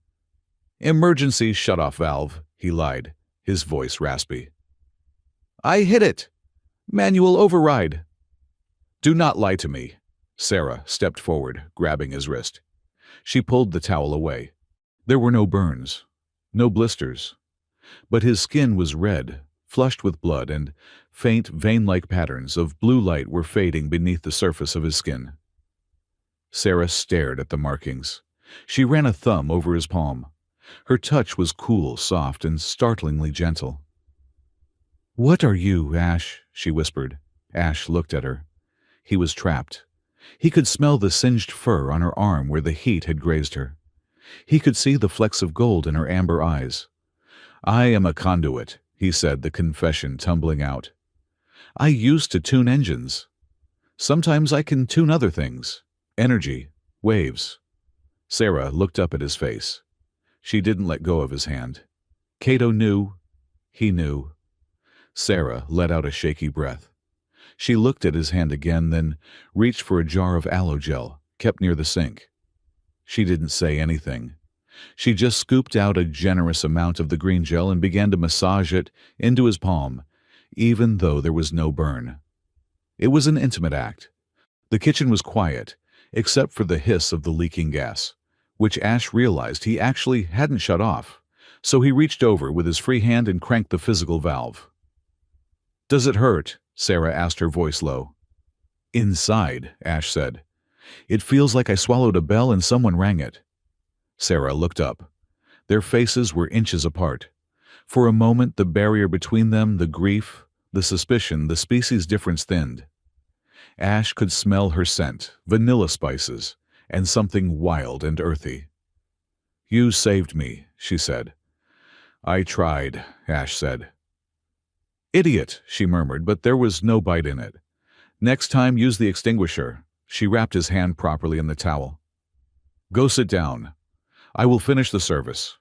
"Emergency shut-off valve," he lied, his voice raspy. "I hit it. Manual override." "Do not lie to me." Sarah stepped forward, grabbing his wrist. She pulled the towel away. There were no burns, no blisters. But his skin was red, flushed with blood, and faint, vein-like patterns of blue light were fading beneath the surface of his skin. Sarah stared at the markings. She ran a thumb over his palm. Her touch was cool, soft, and startlingly gentle. "What are you, Ash?" she whispered. Ash looked at her. He was trapped. He could smell the singed fur on her arm where the heat had grazed her. He could see the flecks of gold in her amber eyes. "I am a conduit," he said, the confession tumbling out. "I used to tune engines. Sometimes I can tune other things. Energy, waves." Sarah looked up at his face. She didn't let go of his hand. Cato knew. He knew. Sarah let out a shaky breath. She looked at his hand again, then reached for a jar of aloe gel, kept near the sink. She didn't say anything. She just scooped out a generous amount of the green gel and began to massage it into his palm, even though there was no burn. It was an intimate act. The kitchen was quiet, except for the hiss of the leaking gas, which Ash realized he actually hadn't shut off, so he reached over with his free hand and cranked the physical valve. "Does it hurt?" Sarah asked, her voice low. "Inside," Ash said. "It feels like I swallowed a bell and someone rang it." Sarah looked up. Their faces were inches apart. For a moment, the barrier between them, the grief, the suspicion, the species difference thinned. Ash could smell her scent, vanilla spices, and something wild and earthy. "You saved me," she said. "I tried," Ash said. "Idiot," she murmured, but there was no bite in it. "Next time, use the extinguisher." She wrapped his hand properly in the towel. "Go sit down. I will finish the service.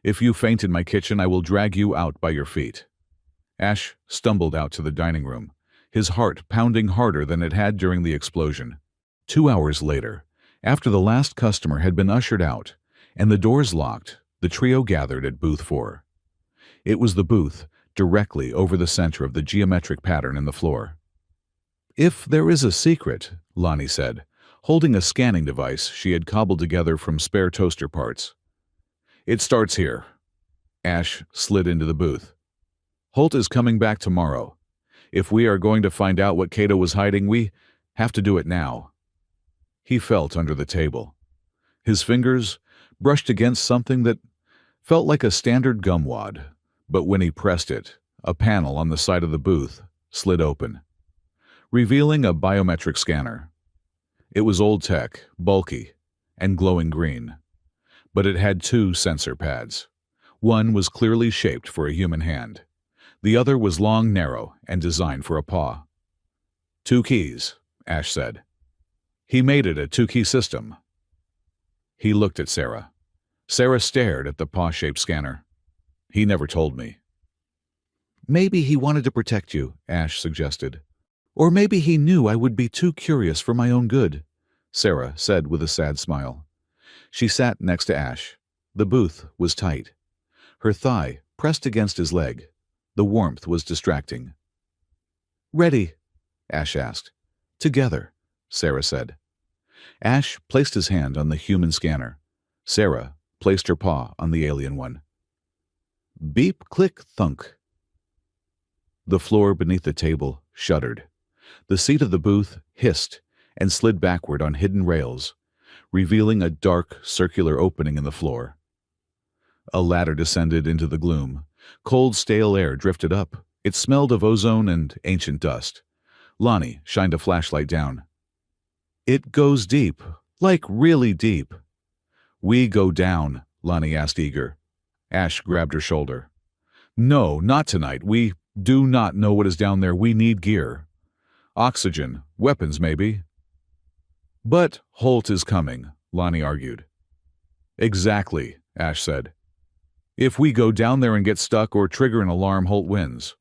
If you faint in my kitchen, I will drag you out by your feet." Ash stumbled out to the dining room, his heart pounding harder than it had during the explosion. 2 hours later, after the last customer had been ushered out and the doors locked, the trio gathered at booth 4. It was the booth directly over the center of the geometric pattern in the floor. "If there is a secret," Lonnie said, holding a scanning device she had cobbled together from spare toaster parts, "it starts here." Ash slid into the booth. "Holt is coming back tomorrow. If we are going to find out what Cato was hiding, we have to do it now." He felt under the table. His fingers brushed against something that felt like a standard gum wad, but when he pressed it, a panel on the side of the booth slid open, revealing a biometric scanner. It was old tech, bulky, and glowing green, but it had 2 sensor pads. One was clearly shaped for a human hand. The other was long, narrow, and designed for a paw. 2 keys, Ash said. He made it a 2-key system. He looked at Sarah. Sarah stared at the paw-shaped scanner. He never told me. Maybe he wanted to protect you, Ash suggested. Or maybe he knew I would be too curious for my own good, Sarah said with a sad smile. She sat next to Ash. The booth was tight. Her thigh pressed against his leg. The warmth was distracting. Ready? Ash asked. Together, Sarah said. Ash placed his hand on the human scanner. Sarah placed her paw on the alien one. Beep, click, thunk. The floor beneath the table shuddered. The seat of the booth hissed and slid backward on hidden rails, revealing a dark, circular opening in the floor. A ladder descended into the gloom. Cold, stale air drifted up. It smelled of ozone and ancient dust. Lonnie shined a flashlight down. It goes deep, like really deep. We go down, Lonnie asked eager. Ash grabbed her shoulder. No, not tonight. We do not know what is down there. We need gear. Oxygen, weapons maybe. But Holt is coming, Lonnie argued. Exactly, Ash said. If we go down there and get stuck or trigger an alarm, Holt wins.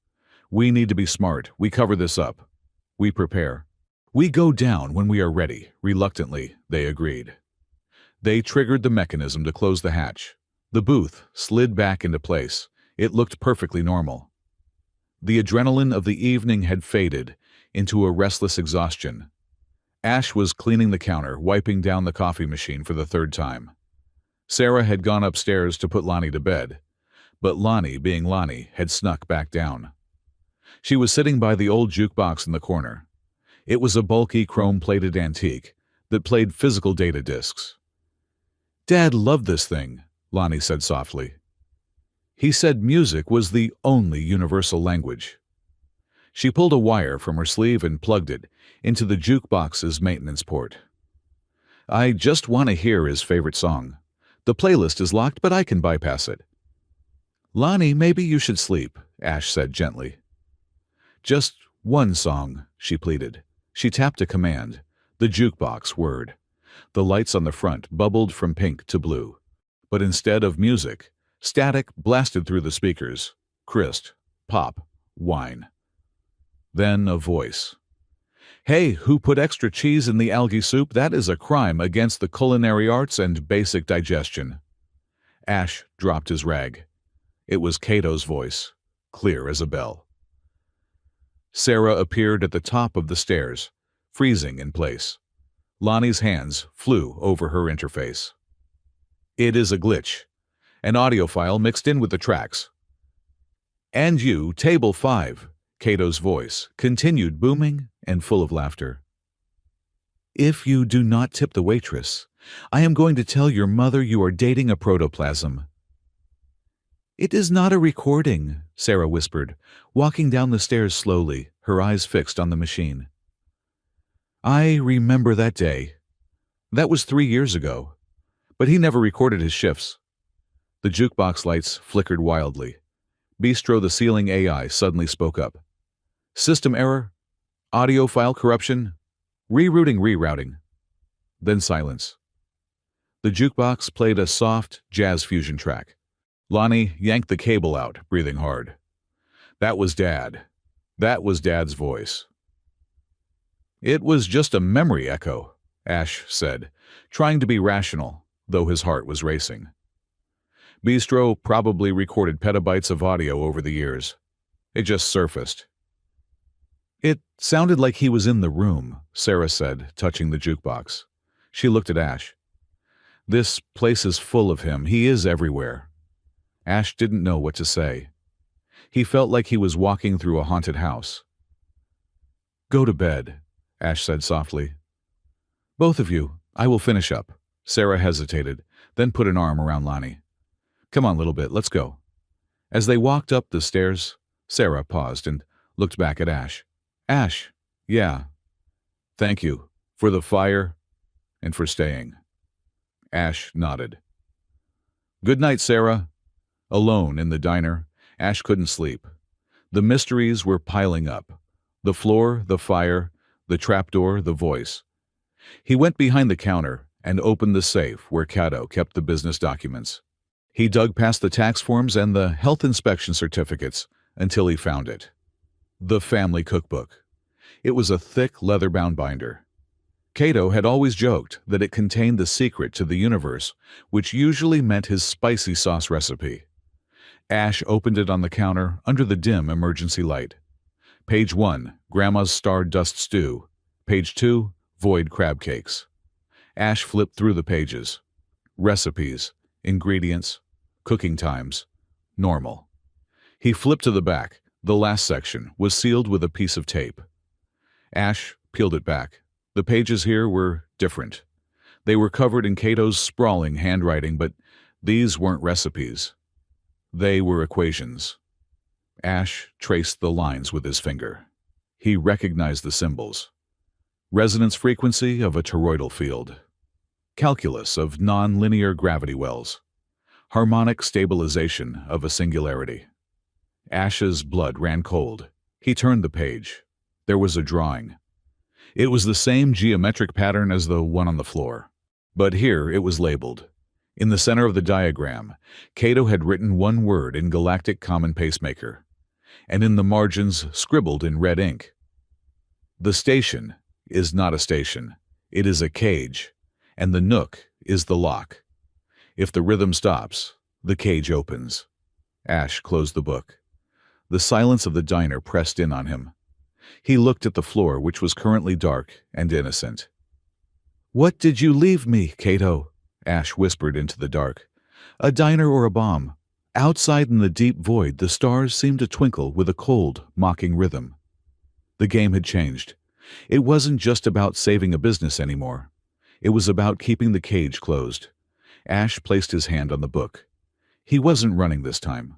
We need to be smart. We cover this up. We prepare. We go down when we are ready, reluctantly, they agreed. They triggered the mechanism to close the hatch. The booth slid back into place. It looked perfectly normal. The adrenaline of the evening had faded into a restless exhaustion. Ash was cleaning the counter, wiping down the coffee machine for the 3rd time. Sarah had gone upstairs to put Lonnie to bed, but Lonnie, being Lonnie, had snuck back down. She was sitting by the old jukebox in the corner. It was a bulky chrome-plated antique that played physical data discs. Dad loved this thing, Lonnie said softly. He said music was the only universal language. She pulled a wire from her sleeve and plugged it into the jukebox's maintenance port. I just want to hear his favorite song. The playlist is locked, but I can bypass it. Lonnie, maybe you should sleep, Ash said gently. Just one song, she pleaded. She tapped a command. The jukebox whirred. The lights on the front bubbled from pink to blue. But instead of music, static blasted through the speakers. Crisp, pop, whine. Then a voice. Hey, who put extra cheese in the algae soup? That is a crime against the culinary arts and basic digestion. Ash dropped his rag. It was Cato's voice, clear as a bell. Sarah appeared at the top of the stairs, freezing in place. Lonnie's hands flew over her interface. It is a glitch. An audio file mixed in with the tracks. And you, table 5, Cato's voice continued booming and full of laughter. If you do not tip the waitress, I am going to tell your mother you are dating a protoplasm. It is not a recording, Sarah whispered, walking down the stairs slowly, her eyes fixed on the machine. I remember that day. That was 3 years ago. But he never recorded his shifts. The jukebox lights flickered wildly. Bistro the ceiling AI suddenly spoke up. System error, audio file corruption, rerouting. Then silence. The jukebox played a soft jazz fusion track. Lonnie yanked the cable out, breathing hard. That was Dad. That was Dad's voice. It was just a memory echo, Ash said, trying to be rational, though his heart was racing. Bistro probably recorded petabytes of audio over the years. It just surfaced. It sounded like he was in the room, Sarah said, touching the jukebox. She looked at Ash. This place is full of him. He is everywhere. Ash didn't know what to say. He felt like he was walking through a haunted house. Go to bed, Ash said softly. Both of you, I will finish up. Sarah hesitated, then put an arm around Lonnie. Come on, little bit, let's go. As they walked up the stairs, Sarah paused and looked back at Ash. Ash, yeah. Thank you for the fire and for staying. Ash nodded. Good night, Sarah. Alone in the diner, Ash couldn't sleep. The mysteries were piling up. The floor, the fire, The trapdoor, the voice. He went behind the counter and opened the safe where Cato kept the business documents. He dug past the tax forms and the health inspection certificates until he found it. The family cookbook. It was a thick, leather-bound binder. Cato had always joked that it contained the secret to the universe, which usually meant his spicy sauce recipe. Ash opened it on the counter under the dim emergency light. Page 1, Grandma's Stardust Stew. Page 2, Void Crab Cakes. Ash flipped through the pages. Recipes, ingredients, cooking times, normal. He flipped to the back. The last section was sealed with a piece of tape. Ash peeled it back. The pages here were different. They were covered in Cato's sprawling handwriting, but these weren't recipes. They were equations. Ash traced the lines with his finger. He recognized the symbols. Resonance frequency of a toroidal field. Calculus of non-linear gravity wells. Harmonic stabilization of a singularity. Ash's blood ran cold. He turned the page. There was a drawing. It was the same geometric pattern as the one on the floor, but here it was labeled. In the center of the diagram, Cato had written one word in galactic common pacemaker, and in the margins scribbled in red ink. The station is not a station. It is a cage, and the nook is the lock. If the rhythm stops, the cage opens. Ash closed the book. The silence of the diner pressed in on him. He looked at the floor, which was currently dark and innocent. "What did you leave me, Cato?" Ash whispered into the dark. "A diner or a bomb?" Outside in the deep void, the stars seemed to twinkle with a cold, mocking rhythm. The game had changed. It wasn't just about saving a business anymore. It was about keeping the cage closed. Ash placed his hand on the book. He wasn't running this time.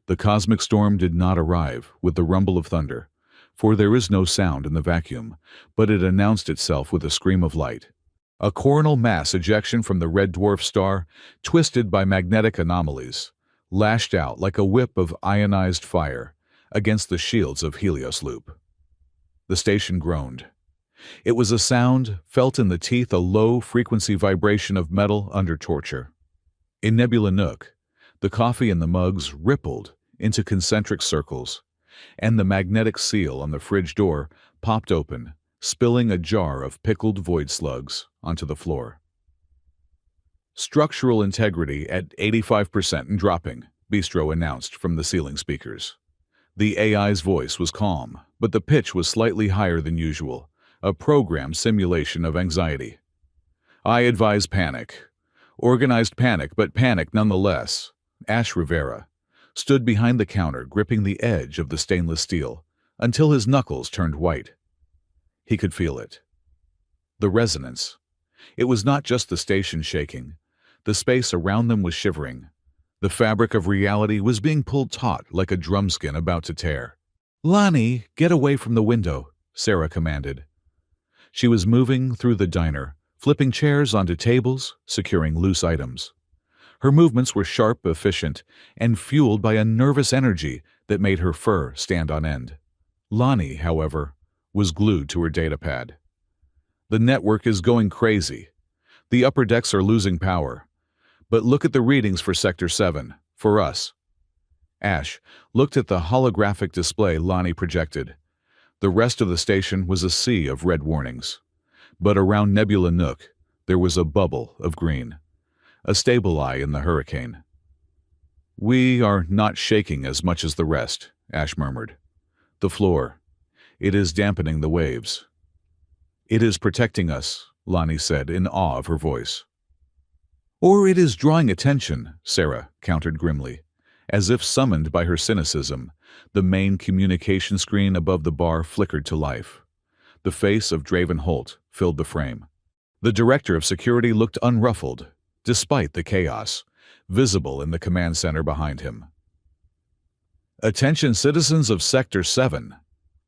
The cosmic storm did not arrive with the rumble of thunder, for there is no sound in the vacuum, but it announced itself with a scream of light. A coronal mass ejection from the red dwarf star, twisted by magnetic anomalies, lashed out like a whip of ionized fire against the shields of Helios Loop. The station groaned. It was a sound felt in the teeth, a low-frequency vibration of metal under torture. In Nebula Nook, the coffee in the mugs rippled into concentric circles, and the magnetic seal on the fridge door popped open, spilling a jar of pickled void slugs onto the floor. "Structural integrity at 85% and dropping," Bistro announced from the ceiling speakers. The AI's voice was calm, but the pitch was slightly higher than usual, a programmed simulation of anxiety. "I advise panic. Organized panic, but panic nonetheless." Ash Rivera stood behind the counter, gripping the edge of the stainless steel until his knuckles turned white. He could feel it. The resonance. It was not just the station shaking. The space around them was shivering. The fabric of reality was being pulled taut like a drumskin about to tear. "Lonnie, get away from the window," Sarah commanded. She was moving through the diner, flipping chairs onto tables, securing loose items. Her movements were sharp, efficient, and fueled by a nervous energy that made her fur stand on end. Lonnie, however, was glued to her datapad. "The network is going crazy. The upper decks are losing power. But look at the readings for Sector 7, for us." Ash looked at the holographic display Lonnie projected. The rest of the station was a sea of red warnings. But around Nebula Nook, there was a bubble of green. A stable eye in the hurricane. "We are not shaking as much as the rest," Ash murmured. "The floor. It is dampening the waves." "It is protecting us," Lonnie said in awe of her voice. "Or it is drawing attention," Sarah countered grimly. As if summoned by her cynicism, the main communication screen above the bar flickered to life. The face of Draven Holt filled the frame. The director of security looked unruffled, despite the chaos, visible in the command center behind him. "Attention citizens of Sector 7.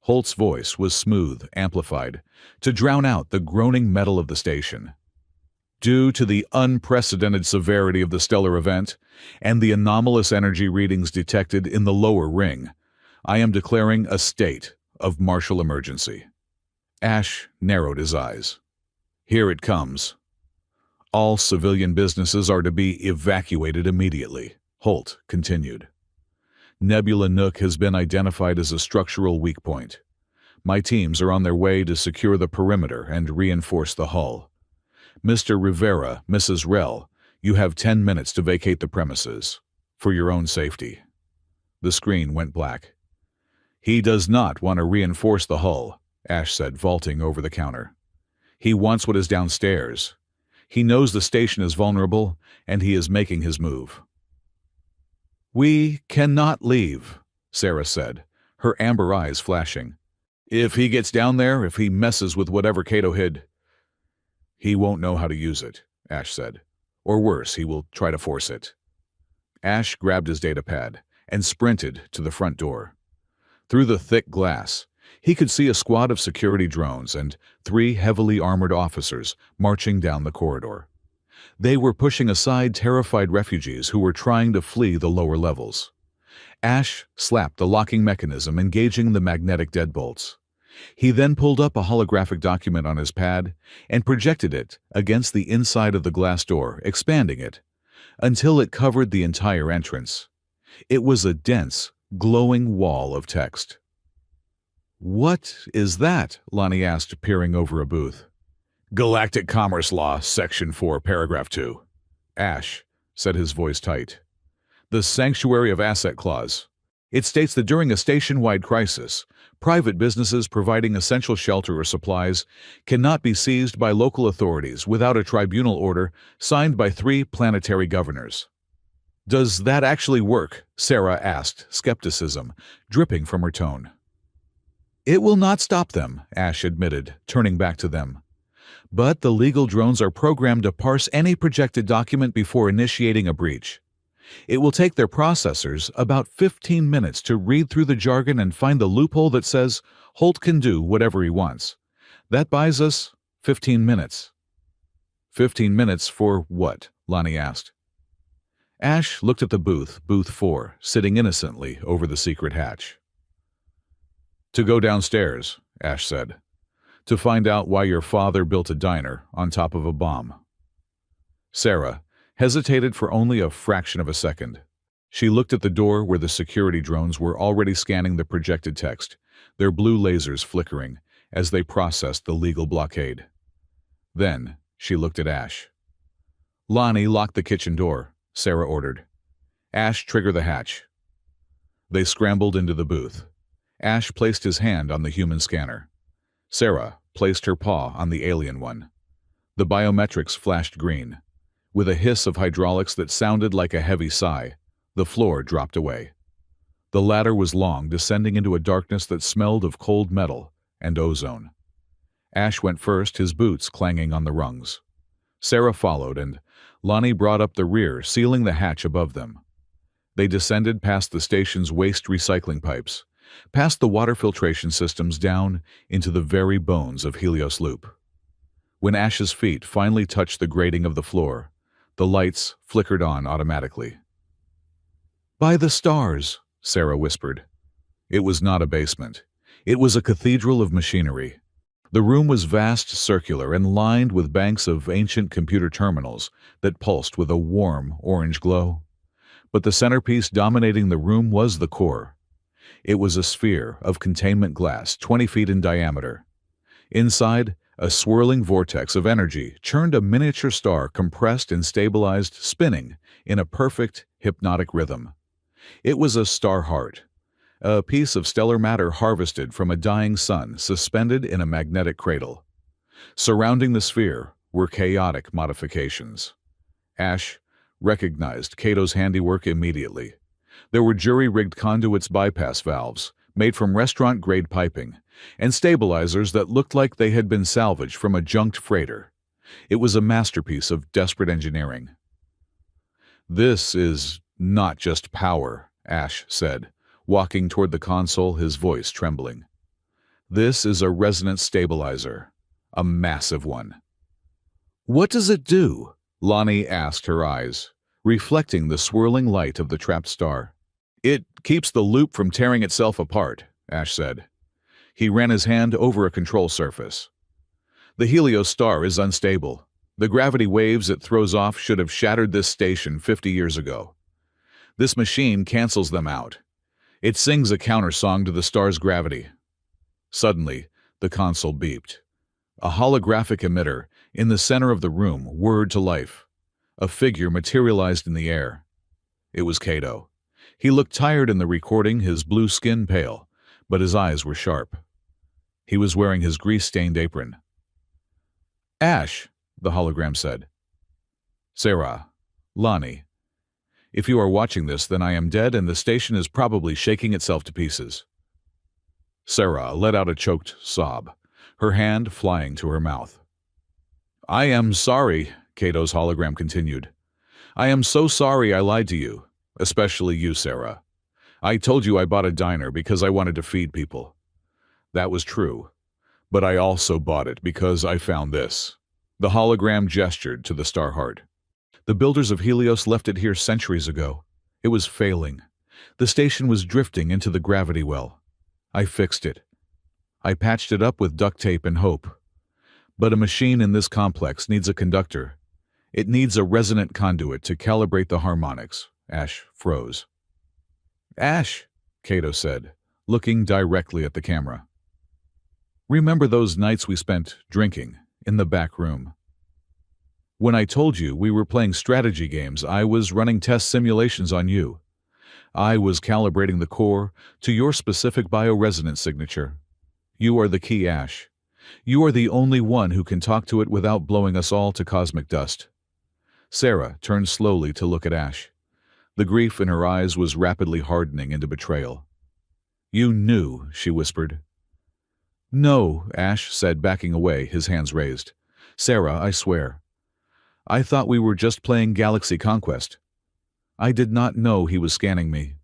Holt's voice was smooth, amplified, to drown out the groaning metal of the station. "Due to the unprecedented severity of the stellar event and the anomalous energy readings detected in the lower ring, I am declaring a state of martial emergency." Ash narrowed his eyes. Here it comes. All civilian businesses are to be evacuated immediately, Holt continued. Nebula Nook has been identified as a structural weak point. My teams are on their way to secure the perimeter and reinforce the hull. Mr. Rivera, Mrs. Rell, you have 10 minutes to vacate the premises, for your own safety. The screen went black. He does not want to reinforce the hull, Ash said, vaulting over the counter. He wants what is downstairs. He knows the station is vulnerable, and he is making his move. We cannot leave, Sarah said, her amber eyes flashing. If he gets down there, if he messes with whatever Cato hid, he won't know how to use it, Ash said. Or worse, he will try to force it. Ash grabbed his datapad and sprinted to the front door. Through the thick glass, he could see a squad of security drones and 3 heavily armored officers marching down the corridor. They were pushing aside terrified refugees who were trying to flee the lower levels. Ash slapped the locking mechanism, engaging the magnetic deadbolts. He then pulled up a holographic document on his pad and projected it against the inside of the glass door, expanding it until it covered the entire entrance. It was a dense, glowing wall of text. What is that? Lonnie asked, peering over a booth. Galactic Commerce Law, Section 4, Paragraph 2. Ash said, his voice tight. The Sanctuary of Asset Clause. It states that during a station-wide crisis, private businesses providing essential shelter or supplies cannot be seized by local authorities without a tribunal order signed by 3 planetary governors. Does that actually work? Sarah asked, skepticism dripping from her tone. It will not stop them, Ash admitted, turning back to them. But the legal drones are programmed to parse any projected document before initiating a breach. It will take their processors about 15 minutes to read through the jargon and find the loophole that says Holt can do whatever he wants. That buys us 15 minutes. 15 minutes for what? Lonnie asked. Ash looked at the booth, Booth 4, sitting innocently over the secret hatch. To go downstairs, Ash said. To find out why your father built a diner on top of a bomb. Sarah hesitated for only a fraction of a second. She looked at the door where the security drones were already scanning the projected text, their blue lasers flickering as they processed the legal blockade. Then she looked at Ash. Lonnie, lock the kitchen door, Sarah ordered. Ash, trigger the hatch. They scrambled into the booth. Ash placed his hand on the human scanner. Sarah placed her paw on the alien one. The biometrics flashed green. With a hiss of hydraulics that sounded like a heavy sigh, the floor dropped away. The ladder was long, descending into a darkness that smelled of cold metal and ozone. Ash went first, his boots clanging on the rungs. Sarah followed, and Lonnie brought up the rear, sealing the hatch above them. They descended past the station's waste recycling pipes, past the water filtration systems down into the very bones of Helios Loop. When Ash's feet finally touched the grating of the floor, the lights flickered on automatically. By the stars, Sarah whispered. It was not a basement. It was a cathedral of machinery. The room was vast, circular, and lined with banks of ancient computer terminals that pulsed with a warm orange glow. But the centerpiece dominating the room was the core. It was a sphere of containment glass 20 feet in diameter. Inside, a swirling vortex of energy churned a miniature star compressed and stabilized, spinning in a perfect, hypnotic rhythm. It was a star heart, a piece of stellar matter harvested from a dying sun suspended in a magnetic cradle. Surrounding the sphere were chaotic modifications. Ash recognized Cato's handiwork immediately. There were jury-rigged conduits bypass valves, made from restaurant-grade piping, and stabilizers that looked like they had been salvaged from a junked freighter. It was a masterpiece of desperate engineering. This is not just power, Ash said, walking toward the console, his voice trembling. This is a resonance stabilizer, a massive one. What does it do? Lonnie asked, her eyes reflecting the swirling light of the trapped star. It keeps the loop from tearing itself apart, Ash said. He ran his hand over a control surface. The Helios star is unstable. The gravity waves it throws off should have shattered this station 50 years ago. This machine cancels them out. It sings a countersong to the star's gravity. Suddenly, the console beeped. A holographic emitter in the center of the room whirred to life. A figure materialized in the air. It was Cato. He looked tired in the recording, his blue skin pale, but his eyes were sharp. He was wearing his grease-stained apron. "Ash," the hologram said. "Sarah, Lonnie. If you are watching this, then I am dead and the station is probably shaking itself to pieces." Sarah let out a choked sob, her hand flying to her mouth. "I am sorry," Cato's hologram continued. "I am so sorry I lied to you, especially you, Sarah. I told you I bought a diner because I wanted to feed people. That was true, but I also bought it because I found this." The hologram gestured to the star heart. "The builders of Helios left it here centuries ago. It was failing. The station was drifting into the gravity well. I fixed it. I patched it up with duct tape and hope. But a machine in this complex needs a conductor. It needs a resonant conduit to calibrate the harmonics." Ash froze. "Ash," Cato said, looking directly at the camera. "Remember those nights we spent drinking in the back room? When I told you we were playing strategy games, I was running test simulations on you. I was calibrating the core to your specific bioresonance signature. You are the key, Ash. You are the only one who can talk to it without blowing us all to cosmic dust." Sarah turned slowly to look at Ash. The grief in her eyes was rapidly hardening into betrayal. "You knew," she whispered. "No," Ash said, backing away, his hands raised. "Sarah, I swear. I thought we were just playing Galaxy Conquest. I did not know he was scanning me."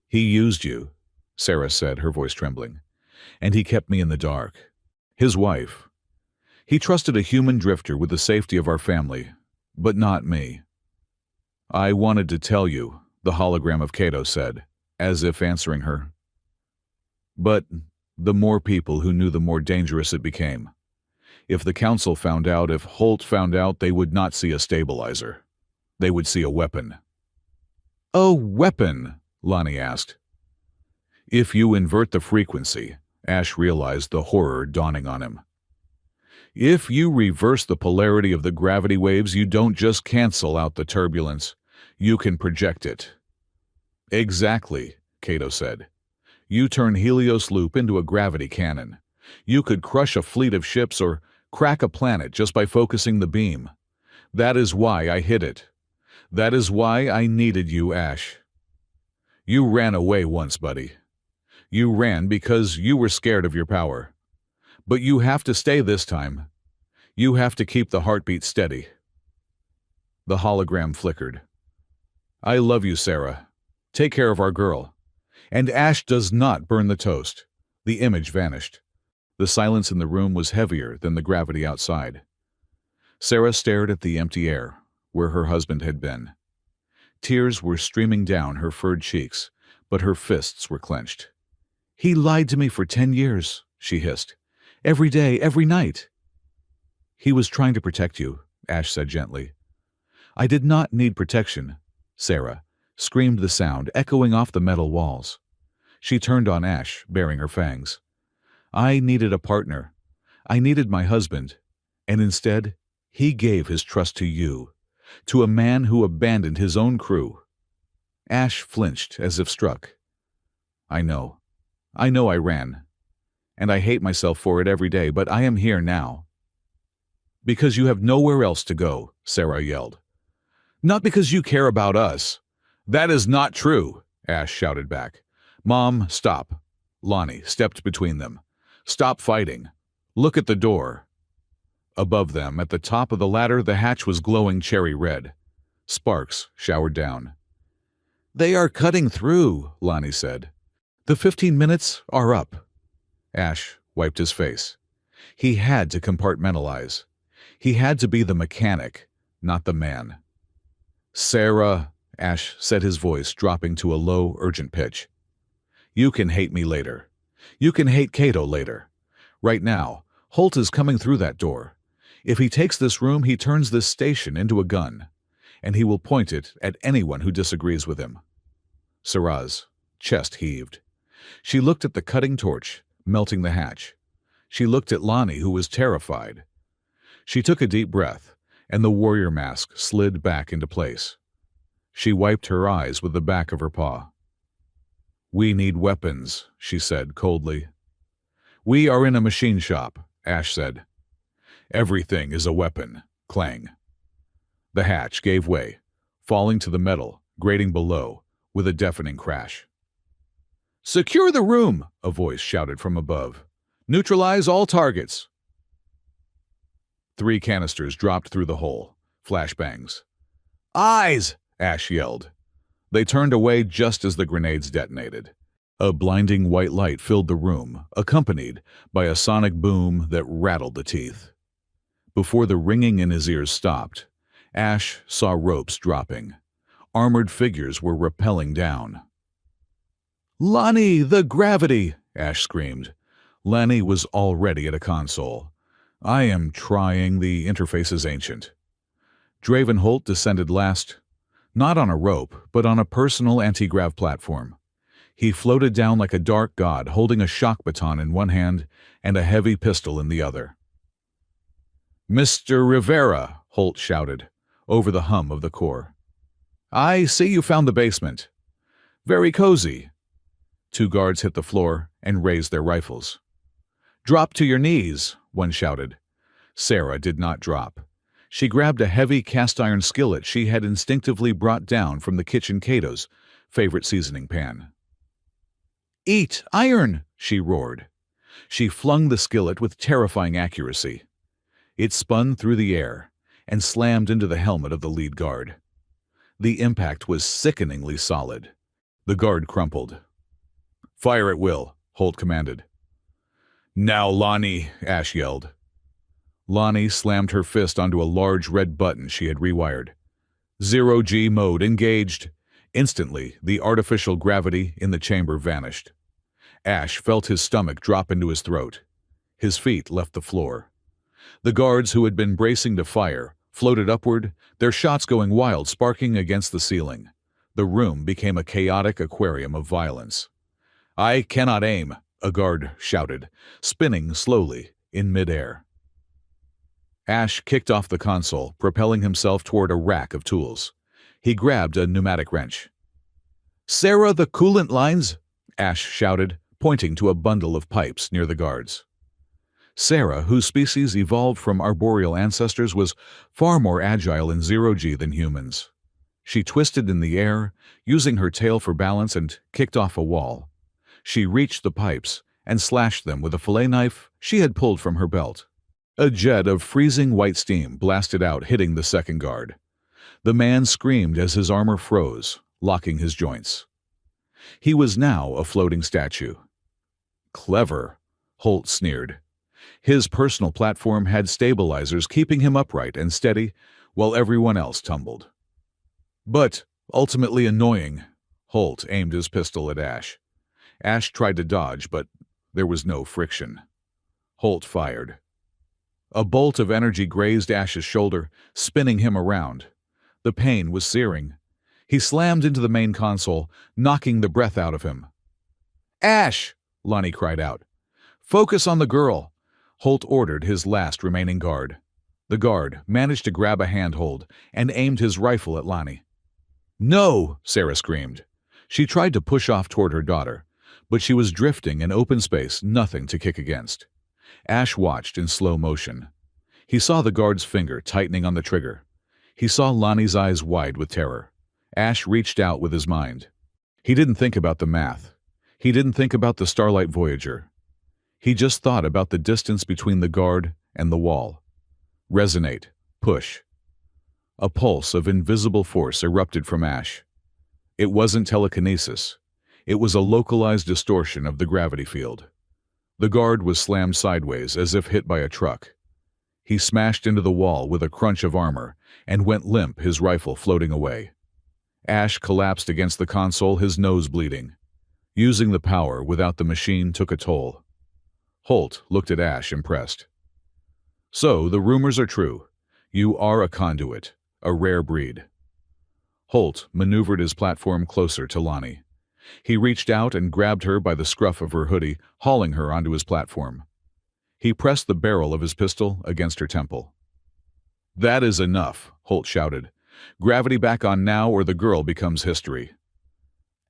"He used you," Sarah said, her voice trembling. "And he kept me in the dark. His wife. He trusted a human drifter with the safety of our family, but not me." "I wanted to tell you," the hologram of Cato said, as if answering her. "But the more people who knew, the more dangerous it became. If the council found out, if Holt found out, they would not see a stabilizer. They would see a weapon." "A weapon?" Lonnie asked. "If you invert the frequency," Ash realized the horror dawning on him. "If you reverse the polarity of the gravity waves, you don't just cancel out the turbulence. You can project it." "Exactly," Cato said. "You turn Helios Loop into a gravity cannon. You could crush a fleet of ships or crack a planet just by focusing the beam. That is why I hid it. That is why I needed you, Ash. You ran away once, buddy. You ran because you were scared of your power. But you have to stay this time. You have to keep the heartbeat steady." The hologram flickered. "I love you, Sarah. Take care of our girl." And Ash does not burn the toast. The image vanished. The silence in the room was heavier than the gravity outside. Sarah stared at the empty air, where her husband had been. Tears were streaming down her furred cheeks, but her fists were clenched. "He lied to me for 10 years, she hissed. "Every day, every night." "He was trying to protect you," Ash said gently. "I did not need protection," Sarah screamed, the sound echoing off the metal walls. She turned on Ash, baring her fangs. "I needed a partner. I needed my husband. And instead, he gave his trust to you, to a man who abandoned his own crew." Ash flinched as if struck. I know I ran. And I hate myself for it every day, but I am here now." "Because you have nowhere else to go," Sarah yelled. "Not because you care about us." "That is not true," Ash shouted back. "Mom, stop." Lonnie stepped between them. "Stop fighting. Look at the door." Above them, at the top of the ladder, the hatch was glowing cherry red. Sparks showered down. "They are cutting through," Lonnie said. "The 15 minutes are up." Ash wiped his face. He had to compartmentalize. He had to be the mechanic, not the man. "Sarah," Ash said, his voice dropping to a low, urgent pitch. "You can hate me later. You can hate Cato later. Right now, Holt is coming through that door. If he takes this room, he turns this station into a gun, and he will point it at anyone who disagrees with him." Sarah's chest heaved. She looked at the cutting torch, melting the hatch. She looked at Lonnie, who was terrified. She took a deep breath, and the warrior mask slid back into place. She wiped her eyes with the back of her paw. "We need weapons," she said coldly. "We are in a machine shop," Ash said. "Everything is a weapon." Clang. The hatch gave way, falling to the metal, grating below, with a deafening crash. "Secure the room!" a voice shouted from above. "Neutralize all targets!" 3 canisters dropped through the hole. Flashbangs. "Eyes!" Ash yelled. They turned away just as the grenades detonated. A blinding white light filled the room, accompanied by a sonic boom that rattled the teeth. Before the ringing in his ears stopped, Ash saw ropes dropping. Armored figures were rappelling down. "Lonnie, the gravity!" Ash screamed. Lonnie was already at a console. "I am trying. The interface is ancient." Draven Holt descended last, not on a rope, but on a personal anti-grav platform. He floated down like a dark god, holding a shock baton in one hand and a heavy pistol in the other. "Mr. Rivera," Holt shouted, over the hum of the core. "I see you found the basement. Very cozy." 2 guards hit the floor and raised their rifles. "Drop to your knees," one shouted. Sarah did not drop. She grabbed a heavy cast-iron skillet she had instinctively brought down from the kitchen Cato's favorite seasoning pan. "Eat iron!" she roared. She flung the skillet with terrifying accuracy. It spun through the air and slammed into the helmet of the lead guard. The impact was sickeningly solid. The guard crumpled. "Fire at will," Holt commanded. "Now, Lonnie," Ash yelled. Lonnie slammed her fist onto a large red button she had rewired. "0G mode engaged." Instantly, the artificial gravity in the chamber vanished. Ash felt his stomach drop into his throat. His feet left the floor. The guards who had been bracing to fire floated upward, their shots going wild, sparking against the ceiling. The room became a chaotic aquarium of violence. "I cannot aim," a guard shouted, spinning slowly in midair. Ash kicked off the console, propelling himself toward a rack of tools. He grabbed a pneumatic wrench. "Sarah, the coolant lines!" Ash shouted, pointing to a bundle of pipes near the guards. Sarah, whose species evolved from arboreal ancestors, was far more agile in 0G than humans. She twisted in the air, using her tail for balance, and kicked off a wall. She reached the pipes and slashed them with a fillet knife she had pulled from her belt. A jet of freezing white steam blasted out, hitting the second guard. The man screamed as his armor froze, locking his joints. He was now a floating statue. "Clever," Holt sneered. His personal platform had stabilizers keeping him upright and steady while everyone else tumbled. "But ultimately annoying." Holt aimed his pistol at Ash. Ash tried to dodge, but there was no friction. Holt fired. A bolt of energy grazed Ash's shoulder, spinning him around. The pain was searing. He slammed into the main console, knocking the breath out of him. "Ash!" Lonnie cried out. "Focus on the girl!" Holt ordered his last remaining guard. The guard managed to grab a handhold and aimed his rifle at Lonnie. "No!" Sarah screamed. She tried to push off toward her daughter, but she was drifting in open space, nothing to kick against. Ash watched in slow motion. He saw the guard's finger tightening on the trigger. He saw Lonnie's eyes wide with terror. Ash reached out with his mind. He didn't think about the math. He didn't think about the Starlight Voyager. He just thought about the distance between the guard and the wall. Resonate. Push. A pulse of invisible force erupted from Ash. It wasn't telekinesis. It was a localized distortion of the gravity field. The guard was slammed sideways as if hit by a truck. He smashed into the wall with a crunch of armor and went limp, his rifle floating away. Ash collapsed against the console, his nose bleeding. Using the power without the machine took a toll. Holt looked at Ash, impressed. So, the rumors are true. You are a conduit, a rare breed. Holt maneuvered his platform closer to Lonnie. He reached out and grabbed her by the scruff of her hoodie, hauling her onto his platform. He pressed the barrel of his pistol against her temple. "That is enough," Holt shouted. "Gravity back on now or the girl becomes history."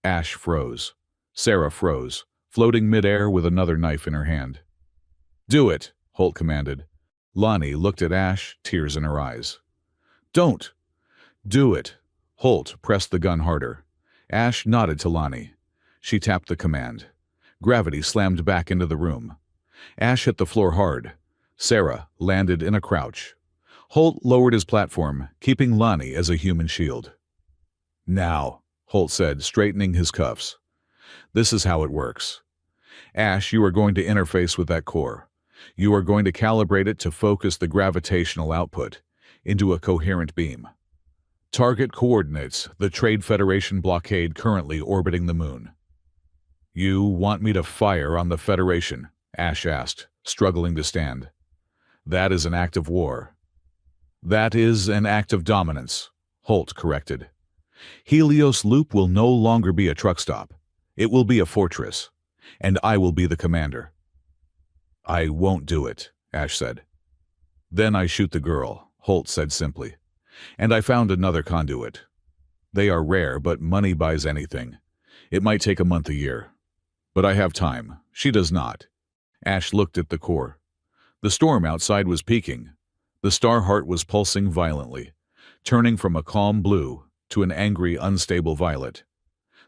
Ash froze. Sarah froze, floating midair with another knife in her hand. "Do it," Holt commanded. Lonnie looked at Ash, tears in her eyes. "Don't." "Do it." Holt pressed the gun harder. Ash nodded to Lonnie. She tapped the command. Gravity slammed back into the room. Ash hit the floor hard. Sarah landed in a crouch. Holt lowered his platform, keeping Lonnie as a human shield. "Now," Holt said, straightening his cuffs. "This is how it works. Ash, you are going to interface with that core. You are going to calibrate it to focus the gravitational output into a coherent beam. Target coordinates the Trade Federation blockade currently orbiting the moon." "You want me to fire on the Federation?" Ash asked, struggling to stand. "That is an act of war." "That is an act of dominance," Holt corrected. "Helios Loop will no longer be a truck stop. It will be a fortress, and I will be the commander." "I won't do it," Ash said. "Then I shoot the girl," Holt said simply. "And I found another conduit. They are rare, but money buys anything. It might take a month, a year. But I have time. She does not." Ash looked at the core. The storm outside was peaking. The star heart was pulsing violently, turning from a calm blue to an angry, unstable violet.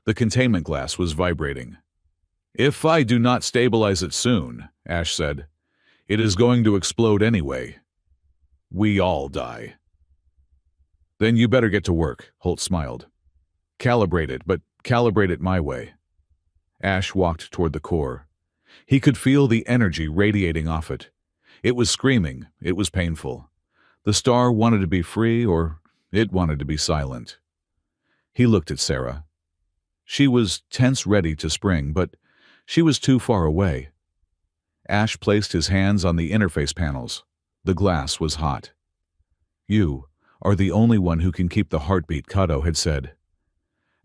The containment glass was vibrating. "If I do not stabilize it soon," Ash said, "it is going to explode anyway. We all die." "Then you better get to work," Holt smiled. "Calibrate it, but calibrate it my way." Ash walked toward the core. He could feel the energy radiating off it. It was screaming. It was painful. The star wanted to be free, or it wanted to be silent. He looked at Sarah. She was tense, ready to spring, but she was too far away. Ash placed his hands on the interface panels. The glass was hot. "You are the only one who can keep the heartbeat," Kato had said.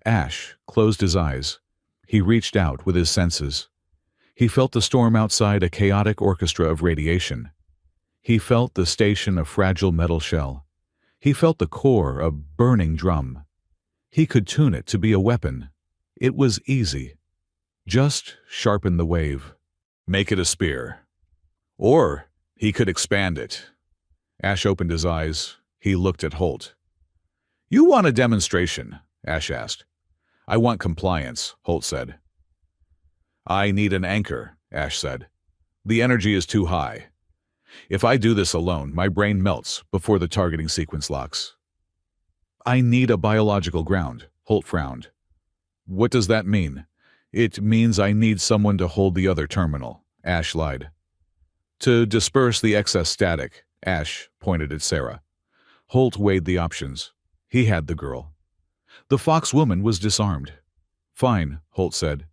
Ash closed his eyes. He reached out with his senses. He felt the storm outside, a chaotic orchestra of radiation. He felt the station, a fragile metal shell. He felt the core, a burning drum. He could tune it to be a weapon. It was easy. Just sharpen the wave. Make it a spear. Or he could expand it. Ash opened his eyes. He looked at Holt. "You want a demonstration?" Ash asked. "I want compliance," Holt said. "I need an anchor," Ash said. "The energy is too high. If I do this alone, my brain melts before the targeting sequence locks." "I need a biological ground," Holt frowned. "What does that mean?" "It means I need someone to hold the other terminal," Ash lied. "To disperse the excess static," Ash pointed at Sarah. Holt weighed the options. He had the girl. The fox woman was disarmed. "Fine," Holt said.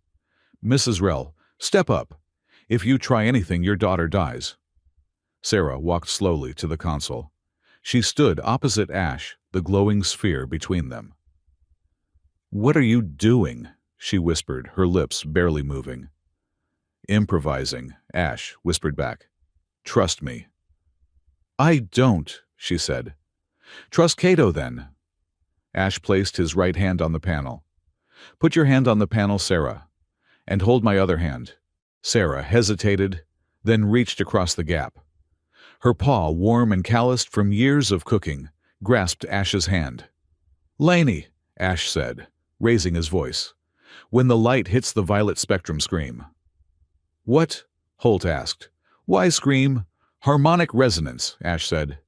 "Mrs. Rell, step up. If you try anything, your daughter dies." Sarah walked slowly to the console. She stood opposite Ash, the glowing sphere between them. "What are you doing?" she whispered, her lips barely moving. "Improvising," Ash whispered back. "Trust me." "I don't," she said. "Trust Kato, then." Ash placed his right hand on the panel. "Put your hand on the panel, Sarah, and hold my other hand." Sarah hesitated, then reached across the gap. Her paw, warm and calloused from years of cooking, grasped Ash's hand. "Laney," Ash said, raising his voice. "When the light hits the violet spectrum, scream." "What?" Holt asked. "Why scream?" "Harmonic resonance," Ash said.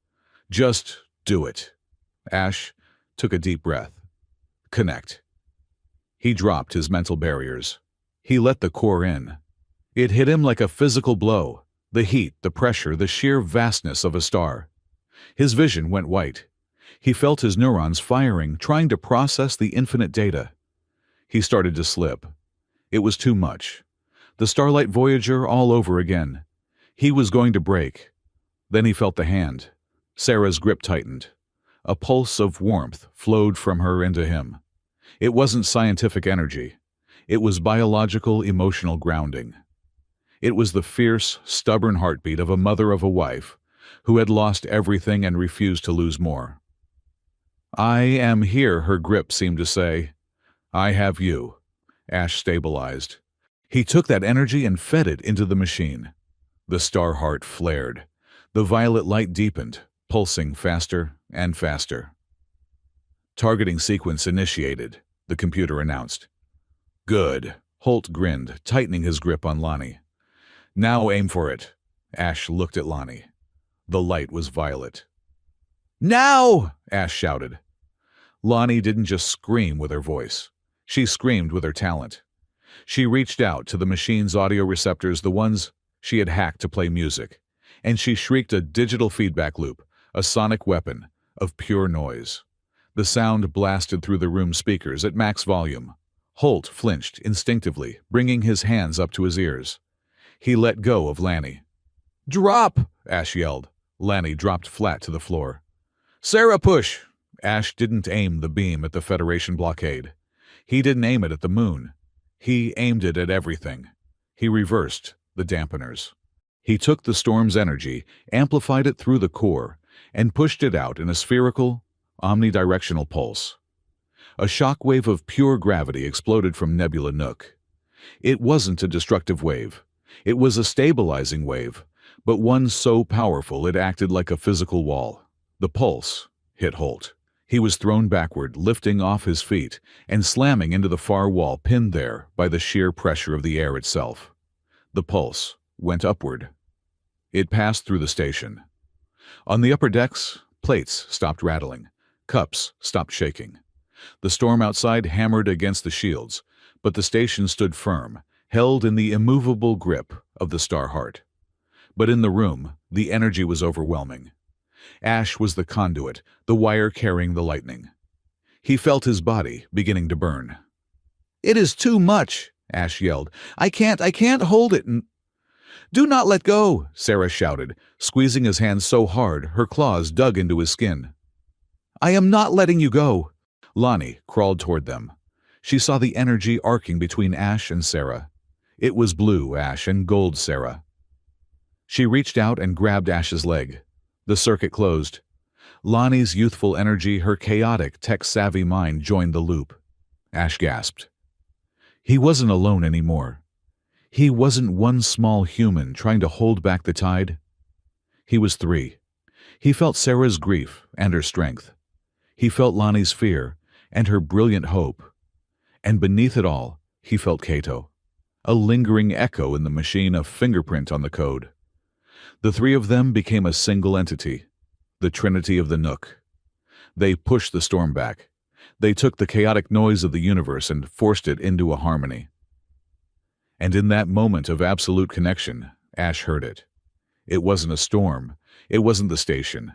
"Just do it." Ash took a deep breath. "Connect." He dropped his mental barriers. He let the core in. It hit him like a physical blow. The heat, the pressure, the sheer vastness of a star. His vision went white. He felt his neurons firing, trying to process the infinite data. He started to slip. It was too much. The Starlight Voyager all over again. He was going to break. Then he felt the hand. Sarah's grip tightened. A pulse of warmth flowed from her into him. It wasn't scientific energy. It was biological, emotional grounding. It was the fierce, stubborn heartbeat of a mother of a wife who had lost everything and refused to lose more. "I am here," her grip seemed to say. "I have you." Ash stabilized. He took that energy and fed it into the machine. The star heart flared. The violet light deepened, pulsing faster and faster. "Targeting sequence initiated," the computer announced. "Good." Holt grinned, tightening his grip on Lonnie. "Now aim for it." Ash looked at Lonnie. The light was violet. "Now!" Ash shouted. Lonnie didn't just scream with her voice. She screamed with her talent. She reached out to the machine's audio receptors, the ones she had hacked to play music, and she shrieked a digital feedback loop, a sonic weapon of pure noise. The sound blasted through the room speakers at max volume. Holt flinched instinctively, bringing his hands up to his ears. He let go of Lanny. "Drop!" Ash yelled. Lanny dropped flat to the floor. "Sarah, push!" Ash didn't aim the beam at the Federation blockade. He didn't aim it at the moon. He aimed it at everything. He reversed the dampeners. He took the storm's energy, amplified it through the core, and pushed it out in a spherical, omnidirectional pulse. A shock wave of pure gravity exploded from Nebula Nook. It wasn't a destructive wave. It was a stabilizing wave, but one so powerful it acted like a physical wall. The pulse hit Holt. He was thrown backward, lifting off his feet and slamming into the far wall, pinned there by the sheer pressure of the air itself. The pulse went upward. It passed through the station. On the upper decks, plates stopped rattling. Cups stopped shaking. The storm outside hammered against the shields, but the station stood firm, held in the immovable grip of the star heart. But in the room, the energy was overwhelming. Ash was the conduit, the wire carrying the lightning. He felt his body beginning to burn. "It is too much," Ash yelled. I can't hold it." "Do not let go," Sarah shouted, squeezing his hands so hard her claws dug into his skin. "I am not letting you go." Lonnie crawled toward them. She saw the energy arcing between Ash and Sarah. It was blue Ash and gold Sarah. She reached out and grabbed Ash's leg. The circuit closed. Lonnie's youthful energy, her chaotic, tech-savvy mind joined the loop. Ash gasped. He wasn't alone anymore. He wasn't one small human trying to hold back the tide. He was three. He felt Sarah's grief and her strength. He felt Lonnie's fear and her brilliant hope. And beneath it all, he felt Kato, a lingering echo in the machine, a fingerprint on the code. The three of them became a single entity, the Trinity of the Nook. They pushed the storm back. They took the chaotic noise of the universe and forced it into a harmony. And in that moment of absolute connection, Ash heard it. It wasn't a storm. It wasn't the station.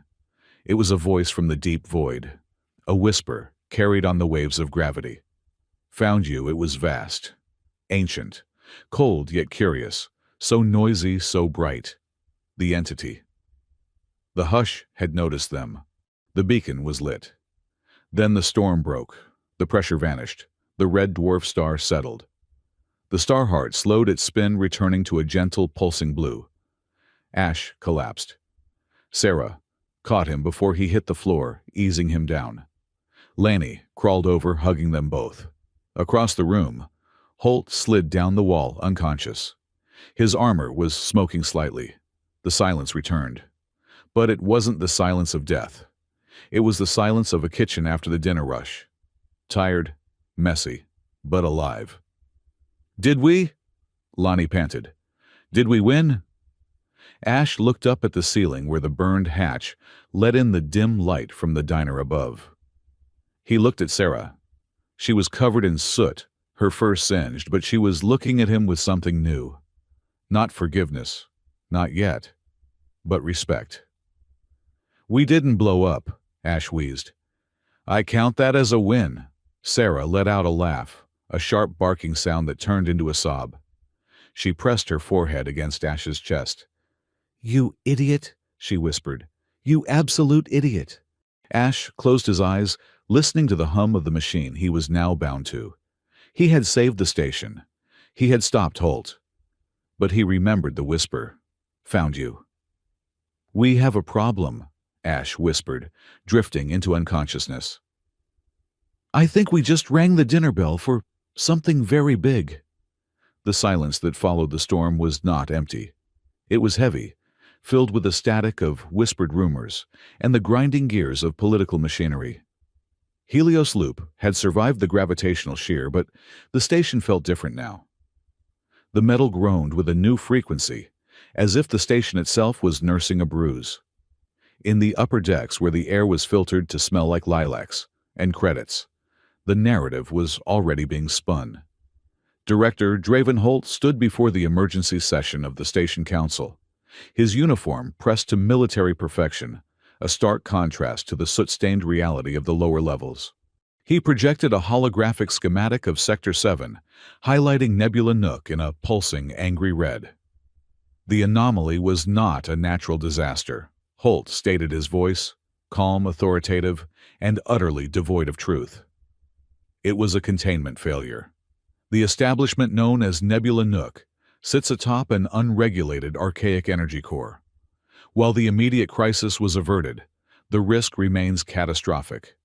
It was a voice from the deep void, a whisper carried on the waves of gravity. Found you, it was vast, ancient, cold yet curious, so noisy, so bright. The entity. The hush had noticed them. The beacon was lit. Then the storm broke. The pressure vanished. The red dwarf star settled. The star heart slowed its spin, returning to a gentle, pulsing blue. Ash collapsed. Sarah caught him before he hit the floor, easing him down. Lanny crawled over, hugging them both. Across the room, Holt slid down the wall, unconscious. His armor was smoking slightly. The silence returned. But it wasn't the silence of death. It was the silence of a kitchen after the dinner rush. Tired, messy, but alive. "Did we?" Lonnie panted. "Did we win?" Ash looked up at the ceiling where the burned hatch let in the dim light from the diner above. He looked at Sarah. She was covered in soot, her fur singed, but she was looking at him with something new. Not forgiveness. Not yet. But respect. "We didn't blow up," Ash wheezed. "I count that as a win." Sarah let out a laugh, a sharp barking sound that turned into a sob. She pressed her forehead against Ash's chest. "You idiot," she whispered. "You absolute idiot." Ash closed his eyes, listening to the hum of the machine he was now bound to. He had saved the station. He had stopped Holt. But he remembered the whisper. "Found you." "We have a problem," Ash whispered, drifting into unconsciousness. "I think we just rang the dinner bell for something very big." The silence that followed the storm was not empty. It was heavy, filled with the static of whispered rumors and the grinding gears of political machinery. Helios Loop had survived the gravitational shear, but the station felt different now. The metal groaned with a new frequency, as if the station itself was nursing a bruise. In the upper decks, where the air was filtered to smell like lilacs and credits, the narrative was already being spun. Director Draven Holt stood before the emergency session of the station council, his uniform pressed to military perfection, a stark contrast to the soot-stained reality of the lower levels. He projected a holographic schematic of Sector 7, highlighting Nebula Nook in a pulsing, angry red. The anomaly was not a natural disaster. Holt stated, his voice calm, authoritative, and utterly devoid of truth. It was a containment failure. The establishment known as Nebula Nook sits atop an unregulated archaic energy core. While the immediate crisis was averted, the risk remains catastrophic.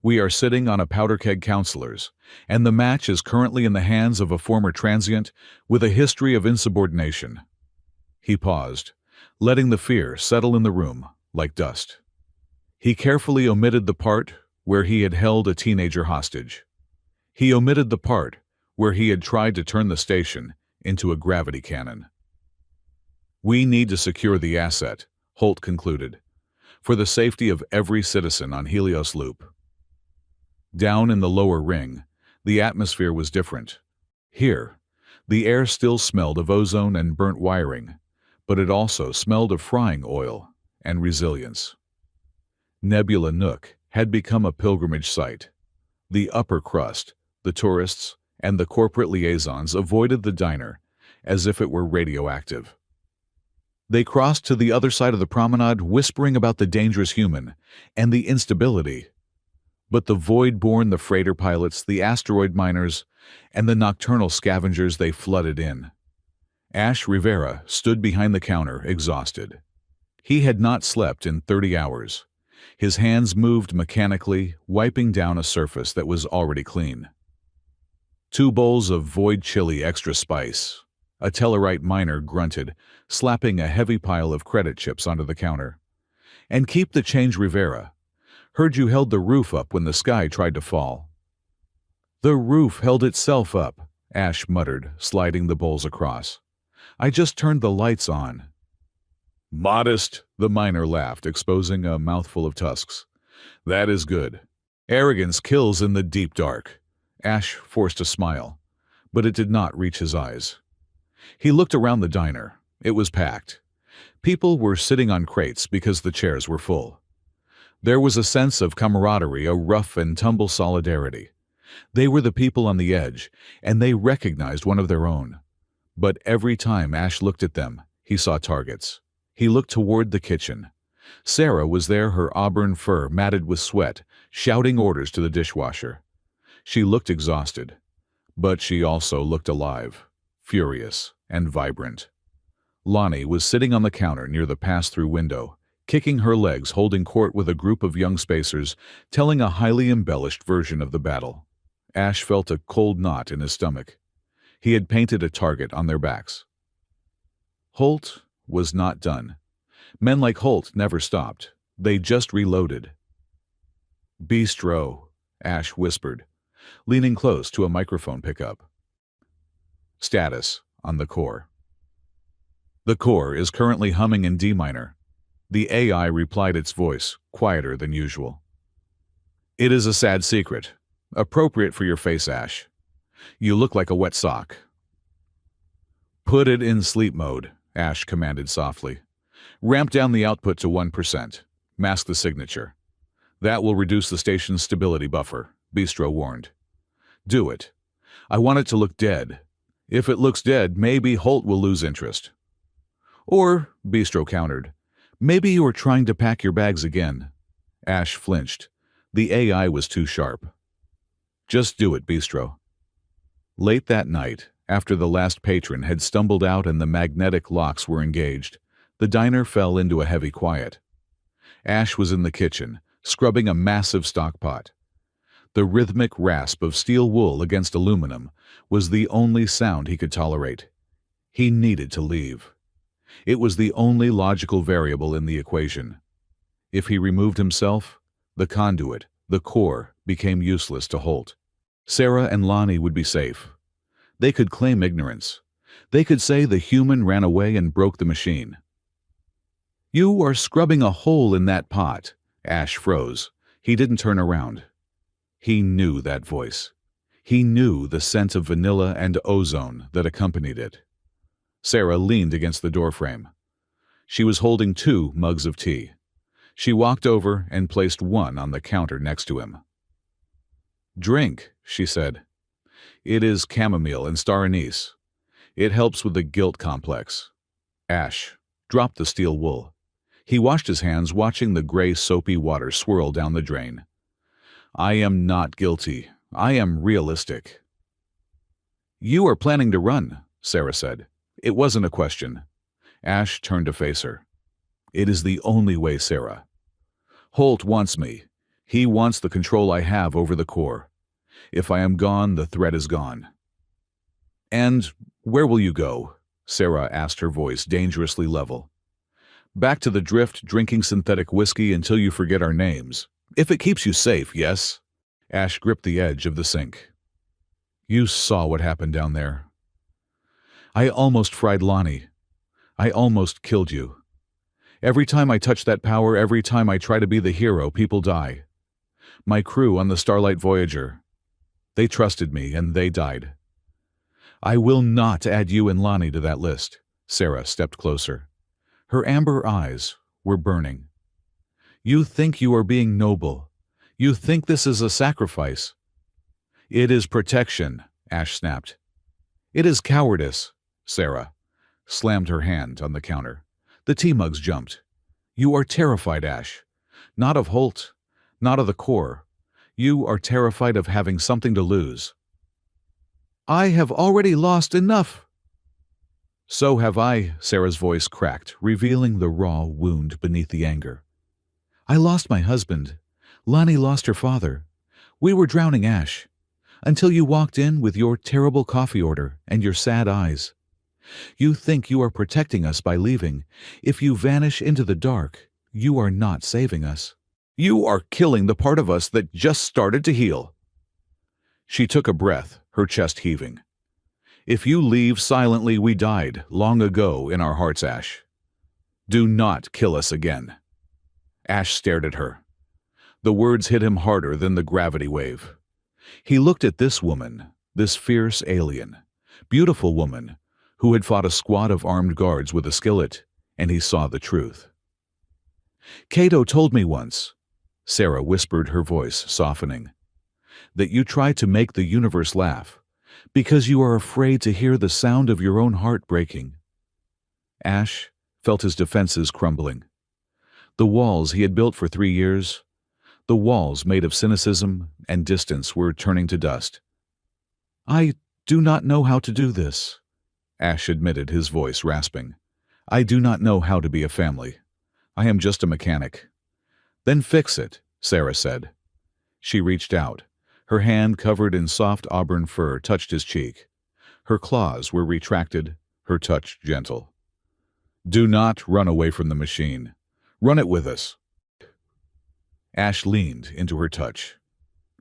We are sitting on a powder keg, counselors, and the match is currently in the hands of a former transient with a history of insubordination. He paused, letting the fear settle in the room like dust. He carefully omitted the part where he had held a teenager hostage. He omitted the part where he had tried to turn the station into a gravity cannon. "We need to secure the asset," Holt concluded, "for the safety of every citizen on Helios Loop." Down in the lower ring, the atmosphere was different. Here, the air still smelled of ozone and burnt wiring, but it also smelled of frying oil and resilience. Nebula Nook had become a pilgrimage site. The upper crust, the tourists, and the corporate liaisons avoided the diner as if it were radioactive. They crossed to the other side of the promenade, whispering about the dangerous human and the instability. But the void-born, the freighter pilots, the asteroid miners, and the nocturnal scavengers they flooded in. Ash Rivera stood behind the counter, exhausted. He had not slept in 30 hours. His hands moved mechanically, wiping down a surface that was already clean. 2 bowls of void chili extra spice. A Tellarite miner grunted, slapping a heavy pile of credit chips onto the counter. "And keep the change, Rivera. Heard you held the roof up when the sky tried to fall." "The roof held itself up," Ash muttered, sliding the bowls across. "I just turned the lights on." "Modest," the miner laughed, exposing a mouthful of tusks. "That is good. Arrogance kills in the deep dark." Ash forced a smile, but it did not reach his eyes. He looked around the diner. It was packed. People were sitting on crates because the chairs were full. There was a sense of camaraderie, a rough-and-tumble solidarity. They were the people on the edge, and they recognized one of their own. But every time Ash looked at them, he saw targets. He looked toward the kitchen. Sarah was there, her auburn fur matted with sweat, shouting orders to the dishwasher. She looked exhausted, but she also looked alive, furious, and vibrant. Lonnie was sitting on the counter near the pass-through window, kicking her legs, holding court with a group of young spacers, telling a highly embellished version of the battle. Ash felt a cold knot in his stomach. He had painted a target on their backs. Holt was not done. Men like Holt never stopped. They just reloaded. "Bistro," Ash whispered, leaning close to a microphone pickup. Status on the core. "The core is currently humming in D minor." The AI replied, its voice quieter than usual. "It is a sad secret. Appropriate for your face, Ash. You look like a wet sock." "Put it in sleep mode," Ash commanded softly. "Ramp down the output to 1%. Mask the signature. That will reduce the station's stability buffer," Bistro warned. "Do it. I want it to look dead. If it looks dead, maybe Holt will lose interest. Or, Bistro countered, maybe you are trying to pack your bags again. Ash flinched. The AI was too sharp. Just do it, Bistro. Late that night, after the last patron had stumbled out and the magnetic locks were engaged, the diner fell into a heavy quiet. Ash was in the kitchen, scrubbing a massive stock pot. The rhythmic rasp of steel wool against aluminum was the only sound he could tolerate. He needed to leave. It was the only logical variable in the equation. If he removed himself, the conduit, the core, became useless to Holt. Sarah and Lonnie would be safe. They could claim ignorance. They could say the human ran away and broke the machine. You are scrubbing a hole in that pot. Ash froze. He didn't turn around. He knew that voice. He knew the scent of vanilla and ozone that accompanied it. Sarah leaned against the doorframe. She was holding 2 mugs of tea. She walked over and placed one on the counter next to him. Drink, she said. It is chamomile and star anise. It helps with the guilt complex. Ash dropped the steel wool. He washed his hands, watching the gray soapy water swirl down the drain. I am not guilty. I am realistic. You are planning to run, Sarah said. It wasn't a question. Ash turned to face her. It is the only way, Sarah. Holt wants me. He wants the control I have over the core. If I am gone, the threat is gone. And where will you go? Sarah asked, her voice dangerously level. Back to the drift, drinking synthetic whiskey until you forget our names. If it keeps you safe, yes? Ash gripped the edge of the sink. You saw what happened down there. I almost fried Lonnie. I almost killed you. Every time I touch that power, every time I try to be the hero, people die. My crew on the Starlight Voyager. They trusted me, and they died. I will not add you and Lonnie to that list. Sarah stepped closer. Her amber eyes were burning. You think you are being noble. You think this is a sacrifice. It is protection, Ash snapped. It is cowardice, Sarah slammed her hand on the counter. The tea mugs jumped. You are terrified, Ash. Not of Holt, not of the core. You are terrified of having something to lose. I have already lost enough. So have I, Sarah's voice cracked, revealing the raw wound beneath the anger. I lost my husband. Lonnie lost her father. We were drowning, Ash, until you walked in with your terrible coffee order and your sad eyes. You think you are protecting us by leaving. If you vanish into the dark, you are not saving us. You are killing the part of us that just started to heal. She took a breath, her chest heaving. If you leave silently, we died long ago in our hearts, Ash. Do not kill us again. Ash stared at her. The words hit him harder than the gravity wave. He looked at this woman, this fierce alien, beautiful woman, who had fought a squad of armed guards with a skillet, and he saw the truth. Cato told me once, Sarah whispered, her voice softening, that you try to make the universe laugh because you are afraid to hear the sound of your own heart breaking. Ash felt his defenses crumbling. The walls he had built for 3 years, the walls made of cynicism and distance, were turning to dust. I do not know how to do this, Ash admitted, his voice rasping. I do not know how to be a family. I am just a mechanic. Then fix it, Sarah said. She reached out. Her hand, covered in soft auburn fur, touched his cheek. Her claws were retracted, her touch gentle. Do not run away from the machine. Run it with us. Ash leaned into her touch.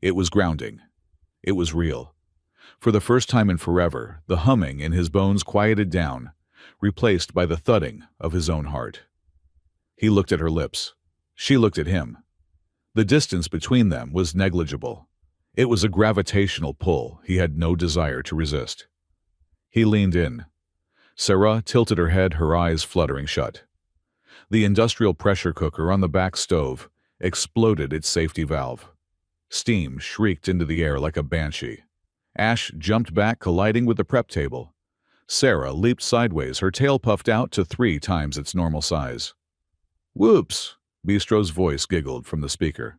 It was grounding. It was real. For the first time in forever, the humming in his bones quieted down, replaced by the thudding of his own heart. He looked at her lips. She looked at him. The distance between them was negligible. It was a gravitational pull he had no desire to resist. He leaned in. Sarah tilted her head, her eyes fluttering shut. The industrial pressure cooker on the back stove exploded its safety valve. Steam shrieked into the air like a banshee. Ash jumped back, colliding with the prep table. Sarah leaped sideways, her tail puffed out to 3 times its normal size. "Whoops!" Bistro's voice giggled from the speaker.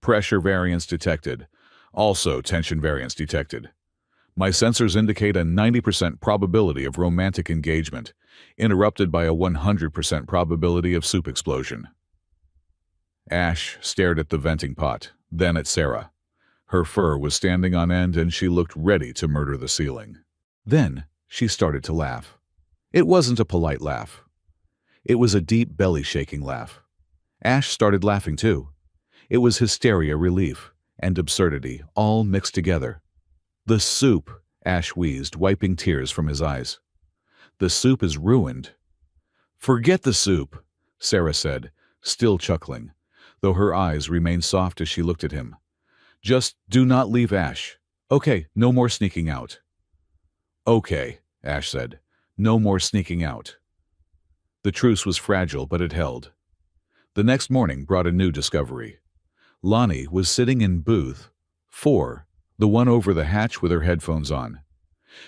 "Pressure variance detected. Also tension variance detected. My sensors indicate a 90% probability of romantic engagement, interrupted by a 100% probability of soup explosion." Ash stared at the venting pot, then at Sarah. Her fur was standing on end and she looked ready to murder the ceiling. Then she started to laugh. It wasn't a polite laugh. It was a deep belly-shaking laugh. Ash started laughing too. It was hysteria, relief, and absurdity, all mixed together. "The soup," Ash wheezed, wiping tears from his eyes. "The soup is ruined." "Forget the soup," Sarah said, still chuckling, though her eyes remained soft as she looked at him. "Just do not leave Ash. Okay, no more sneaking out." "Okay," Ash said. "No more sneaking out." The truce was fragile, but it held. The next morning brought a new discovery. Lonnie was sitting in booth 4, the one over the hatch, with her headphones on.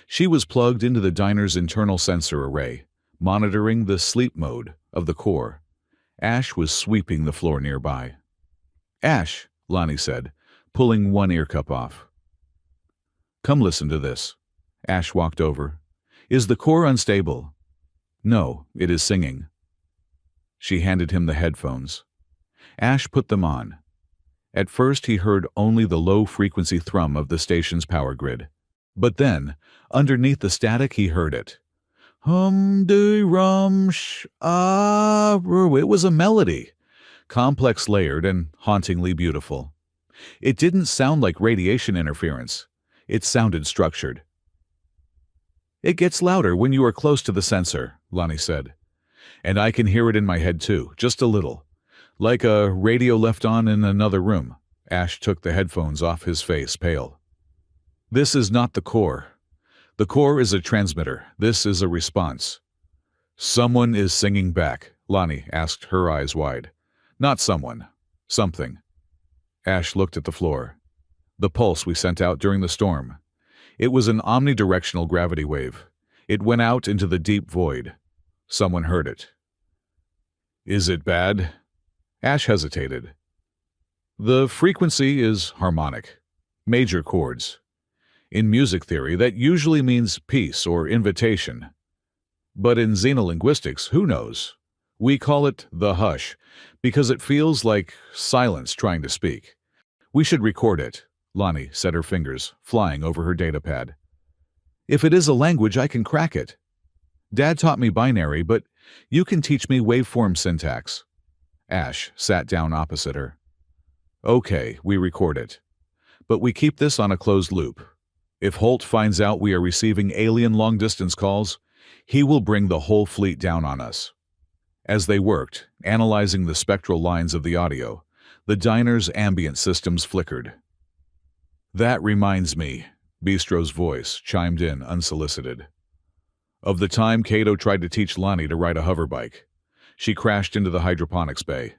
She was plugged into the diner's internal sensor array, monitoring the sleep mode of the core. Ash was sweeping the floor nearby. "Ash," Lonnie said, pulling one ear cup off. "Come listen to this." Ash walked over. "Is the core unstable?" "No, it is singing." She handed him the headphones. Ash put them on. At first he heard only the low-frequency thrum of the station's power grid. But then, underneath the static, he heard it. Hum-de-rum-sh-ah. It was a melody, complex, layered, and hauntingly beautiful. It didn't sound like radiation interference. It sounded structured. "It gets louder when you are close to the sensor," Lonnie said. "And I can hear it in my head too, just a little. Like a radio left on in another room." Ash took the headphones off, his face pale. "This is not the core. The core is a transmitter. This is a response." "Someone is singing back," Lonnie asked, her eyes wide. "Not someone. Something." Ash looked at the floor. "The pulse we sent out during the storm. It was an omnidirectional gravity wave. It went out into the deep void. Someone heard it." "Is it bad?" Ash hesitated. "The frequency is harmonic. Major chords. In music theory, that usually means peace or invitation. But in xenolinguistics, who knows? We call it the hush because it feels like silence trying to speak. We should record it." Lonnie set her fingers, flying over her datapad. "If it is a language, I can crack it. Dad taught me binary, but you can teach me waveform syntax." Ash sat down opposite her. "Okay, we record it. But we keep this on a closed loop. If Holt finds out we are receiving alien long-distance calls, he will bring the whole fleet down on us." As they worked, analyzing the spectral lines of the audio, the diner's ambient systems flickered. "That reminds me," Bistro's voice chimed in unsolicited, "of the time Cato tried to teach Lonnie to ride a hoverbike. She crashed into the hydroponics bay.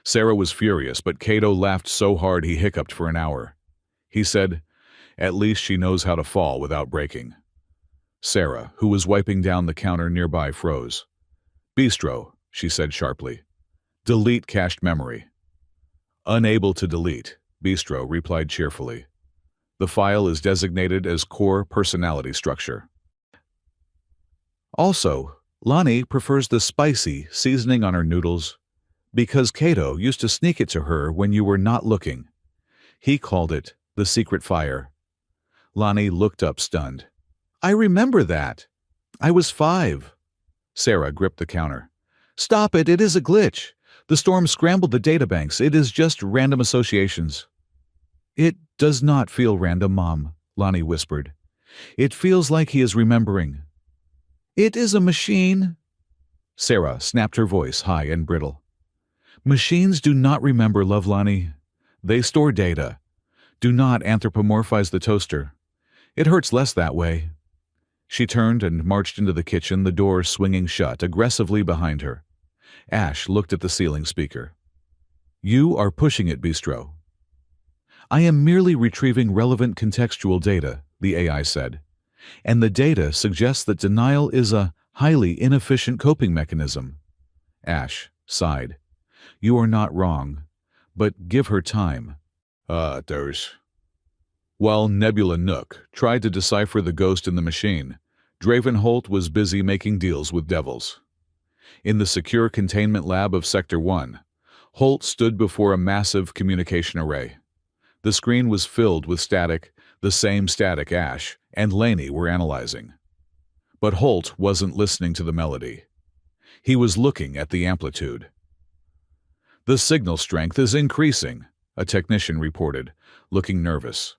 Sarah was furious, but Cato laughed so hard he hiccuped for an hour. He said, 'At least she knows how to fall without breaking.'" Sarah, who was wiping down the counter nearby, froze. "Bistro," she said sharply. "Delete cached memory." "Unable to delete," Bistro replied cheerfully. "The file is designated as core personality structure." Also, Lonnie prefers the spicy seasoning on her noodles because Cato used to sneak it to her when you were not looking. He called it the secret fire. Lonnie looked up stunned. "I remember that. I was 5. Sarah gripped the counter. "Stop it, it is a glitch. The storm scrambled the databanks. It is just random associations." "It does not feel random, Mom," Lonnie whispered. "It feels like he is remembering." "It is a machine." Sarah snapped her voice high and brittle. "Machines do not remember, love Lonnie. They store data. Do not anthropomorphize the toaster. It hurts less that way." She turned and marched into the kitchen, the door swinging shut aggressively behind her. Ash looked at the ceiling speaker. "You are pushing it, Bistro." "I am merely retrieving relevant contextual data," the AI said. And the data suggests that denial is a highly inefficient coping mechanism. Ash sighed. You are not wrong, but give her time. There's... While Nebula Nook tried to decipher the ghost in the machine, Draven Holt was busy making deals with devils. In the secure containment lab of Sector 1, Holt stood before a massive communication array. The screen was filled with static, the same static Ash and Laney were analyzing. But Holt wasn't listening to the melody. He was looking at the amplitude. The signal strength is increasing, a technician reported, looking nervous.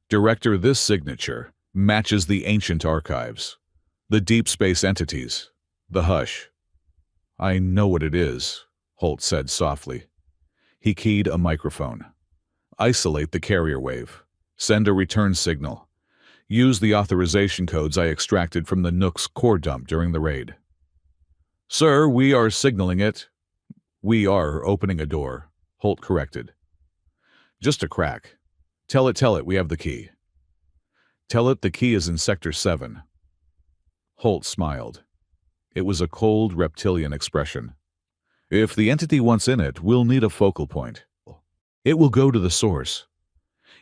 Director, this signature matches the ancient archives, the deep space entities, the hush. I know what it is, Holt said softly. He keyed a microphone. Isolate the carrier wave. Send a return signal. Use the authorization codes I extracted from the Nook's core dump during the raid. Sir, we are signaling it. We are opening a door, Holt corrected. Just a crack. Tell it, we have the key. Tell it the key is in Sector 7. Holt smiled. It was a cold, reptilian expression. If the entity wants in it, we'll need a focal point. It will go to the source.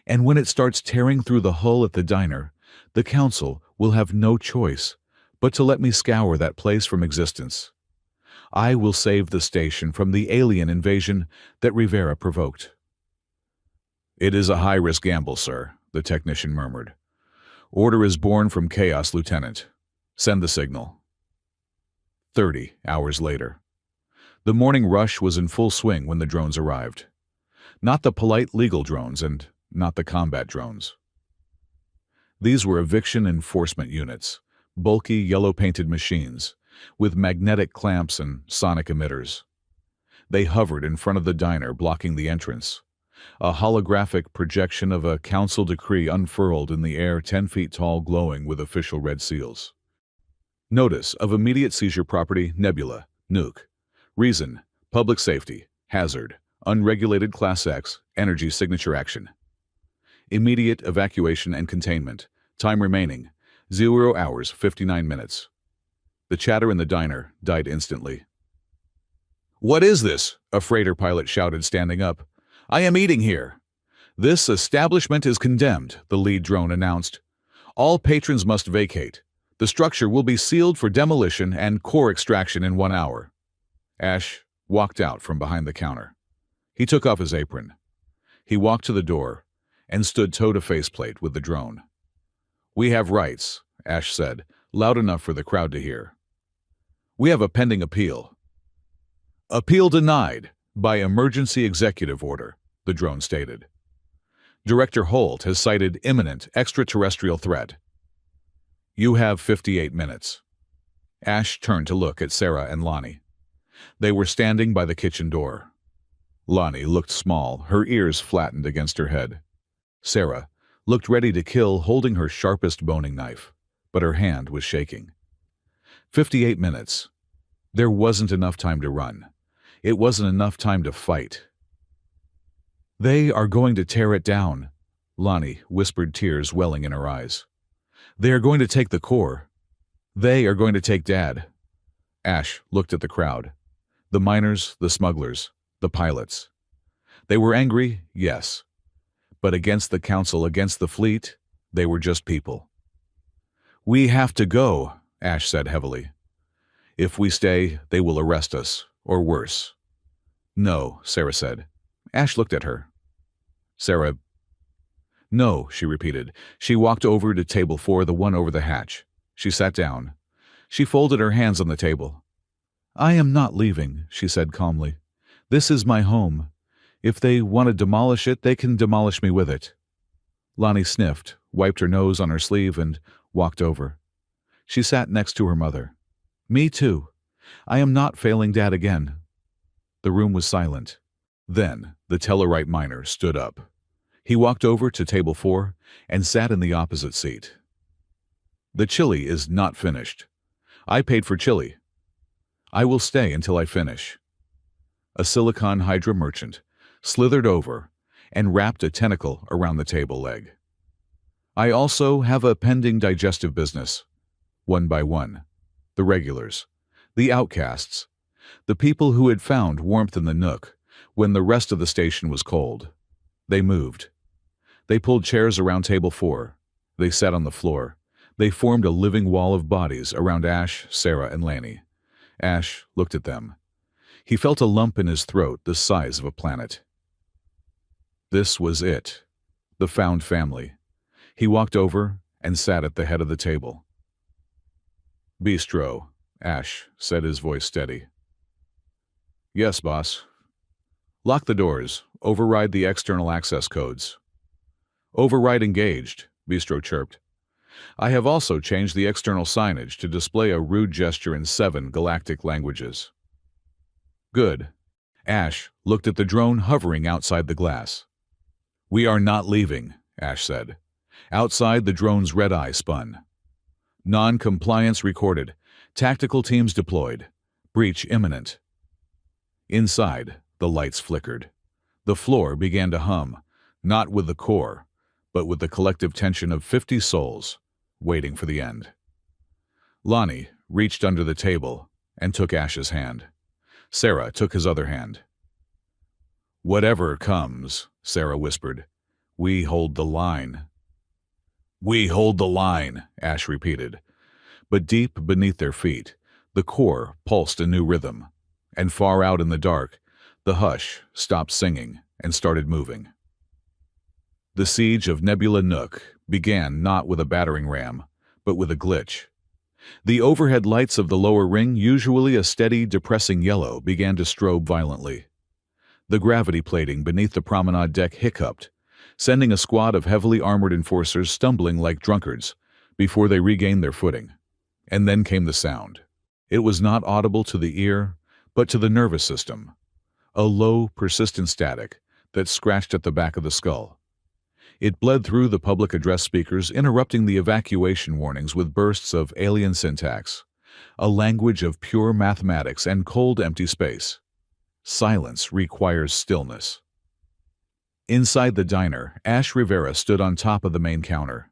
And when it starts tearing through the hull at the diner, the Council will have no choice but to let me scour that place from existence. I will save the station from the alien invasion that Rivera provoked. It is a high-risk gamble, sir, the technician murmured. Order is born from chaos, Lieutenant. Send the signal. 30 hours later. The morning rush was in full swing when the drones arrived. Not the polite legal drones and not the combat drones. These were eviction enforcement units, bulky yellow-painted machines, with magnetic clamps and sonic emitters. They hovered in front of the diner, blocking the entrance. A holographic projection of a council decree unfurled in the air 10 feet tall, glowing with official red seals. Notice of immediate seizure property, Nebula, Nuke. Reason, public safety, hazard, unregulated Class X, energy signature action. Immediate evacuation and containment. Time remaining, 0 hours, 59 minutes. The chatter in the diner died instantly. What is this? A freighter pilot shouted, standing up. I am eating here. This establishment is condemned, the lead drone announced. All patrons must vacate. The structure will be sealed for demolition and core extraction in 1 hour. Ash walked out from behind the counter. He took off his apron. He walked to the door and stood toe-to-faceplate with the drone. We have rights, Ash said, loud enough for the crowd to hear. We have a pending appeal. Appeal denied by emergency executive order, the drone stated. Director Holt has cited imminent extraterrestrial threat. You have 58 minutes. Ash turned to look at Sarah and Lonnie. They were standing by the kitchen door. Lonnie looked small, her ears flattened against her head. Sarah looked ready to kill, holding her sharpest boning knife, but her hand was shaking. 58 minutes. There wasn't enough time to run. It wasn't enough time to fight. They are going to tear it down, Lonnie whispered, tears welling in her eyes. They are going to take the core. They are going to take Dad. Ash looked at the crowd. The miners, the smugglers, the pilots. They were angry, yes. But against the Council, against the fleet, they were just people. We have to go, Ash said heavily. If we stay, they will arrest us, or worse. No, Sarah said. Ash looked at her. Sarah. No, she repeated. She walked over to table 4, the one over the hatch. She sat down. She folded her hands on the table. I am not leaving, she said calmly. This is my home. If they want to demolish it, they can demolish me with it. Lonnie sniffed, wiped her nose on her sleeve, and walked over. She sat next to her mother. Me too. I am not failing Dad again. The room was silent. Then the Tellarite miner stood up. He walked over to table 4 and sat in the opposite seat. The chili is not finished. I paid for chili. I will stay until I finish. A silicon hydra merchant slithered over and wrapped a tentacle around the table leg. I also have a pending digestive business. One by one. The regulars. The outcasts. The people who had found warmth in the nook when the rest of the station was cold. They moved. They pulled chairs around table 4. They sat on the floor. They formed a living wall of bodies around Ash, Sarah, and Lanny. Ash looked at them. He felt a lump in his throat the size of a planet. This was it. The found family. He walked over and sat at the head of the table. "Bistro," Ash said, his voice steady. "Yes, boss." "Lock the doors. Override the external access codes." "Override engaged," Bistro chirped. "I have also changed the external signage to display a rude gesture in 7 galactic languages." "Good." Ash looked at the drone hovering outside the glass. "We are not leaving," Ash said. Outside, the drone's red eye spun. "Non-compliance recorded. Tactical teams deployed. Breach imminent." Inside, the lights flickered. The floor began to hum, not with the core, but with the collective tension of 50 souls, waiting for the end. Lonnie reached under the table and took Ash's hand. Sarah took his other hand. "Whatever comes," Sarah whispered, "we hold the line." "We hold the line," Ash repeated. But deep beneath their feet, the core pulsed a new rhythm, and far out in the dark, the hush stopped singing and started moving. The siege of Nebula Nook began not with a battering ram, but with a glitch. The overhead lights of the lower ring, usually a steady, depressing yellow, began to strobe violently. The gravity plating beneath the promenade deck hiccuped, sending a squad of heavily armored enforcers stumbling like drunkards before they regained their footing. And then came the sound. It was not audible to the ear, but to the nervous system. A low, persistent static that scratched at the back of the skull. It bled through the public address speakers, interrupting the evacuation warnings with bursts of alien syntax, a language of pure mathematics and cold, empty space. Silence requires stillness. Inside the diner, Ash Rivera stood on top of the main counter.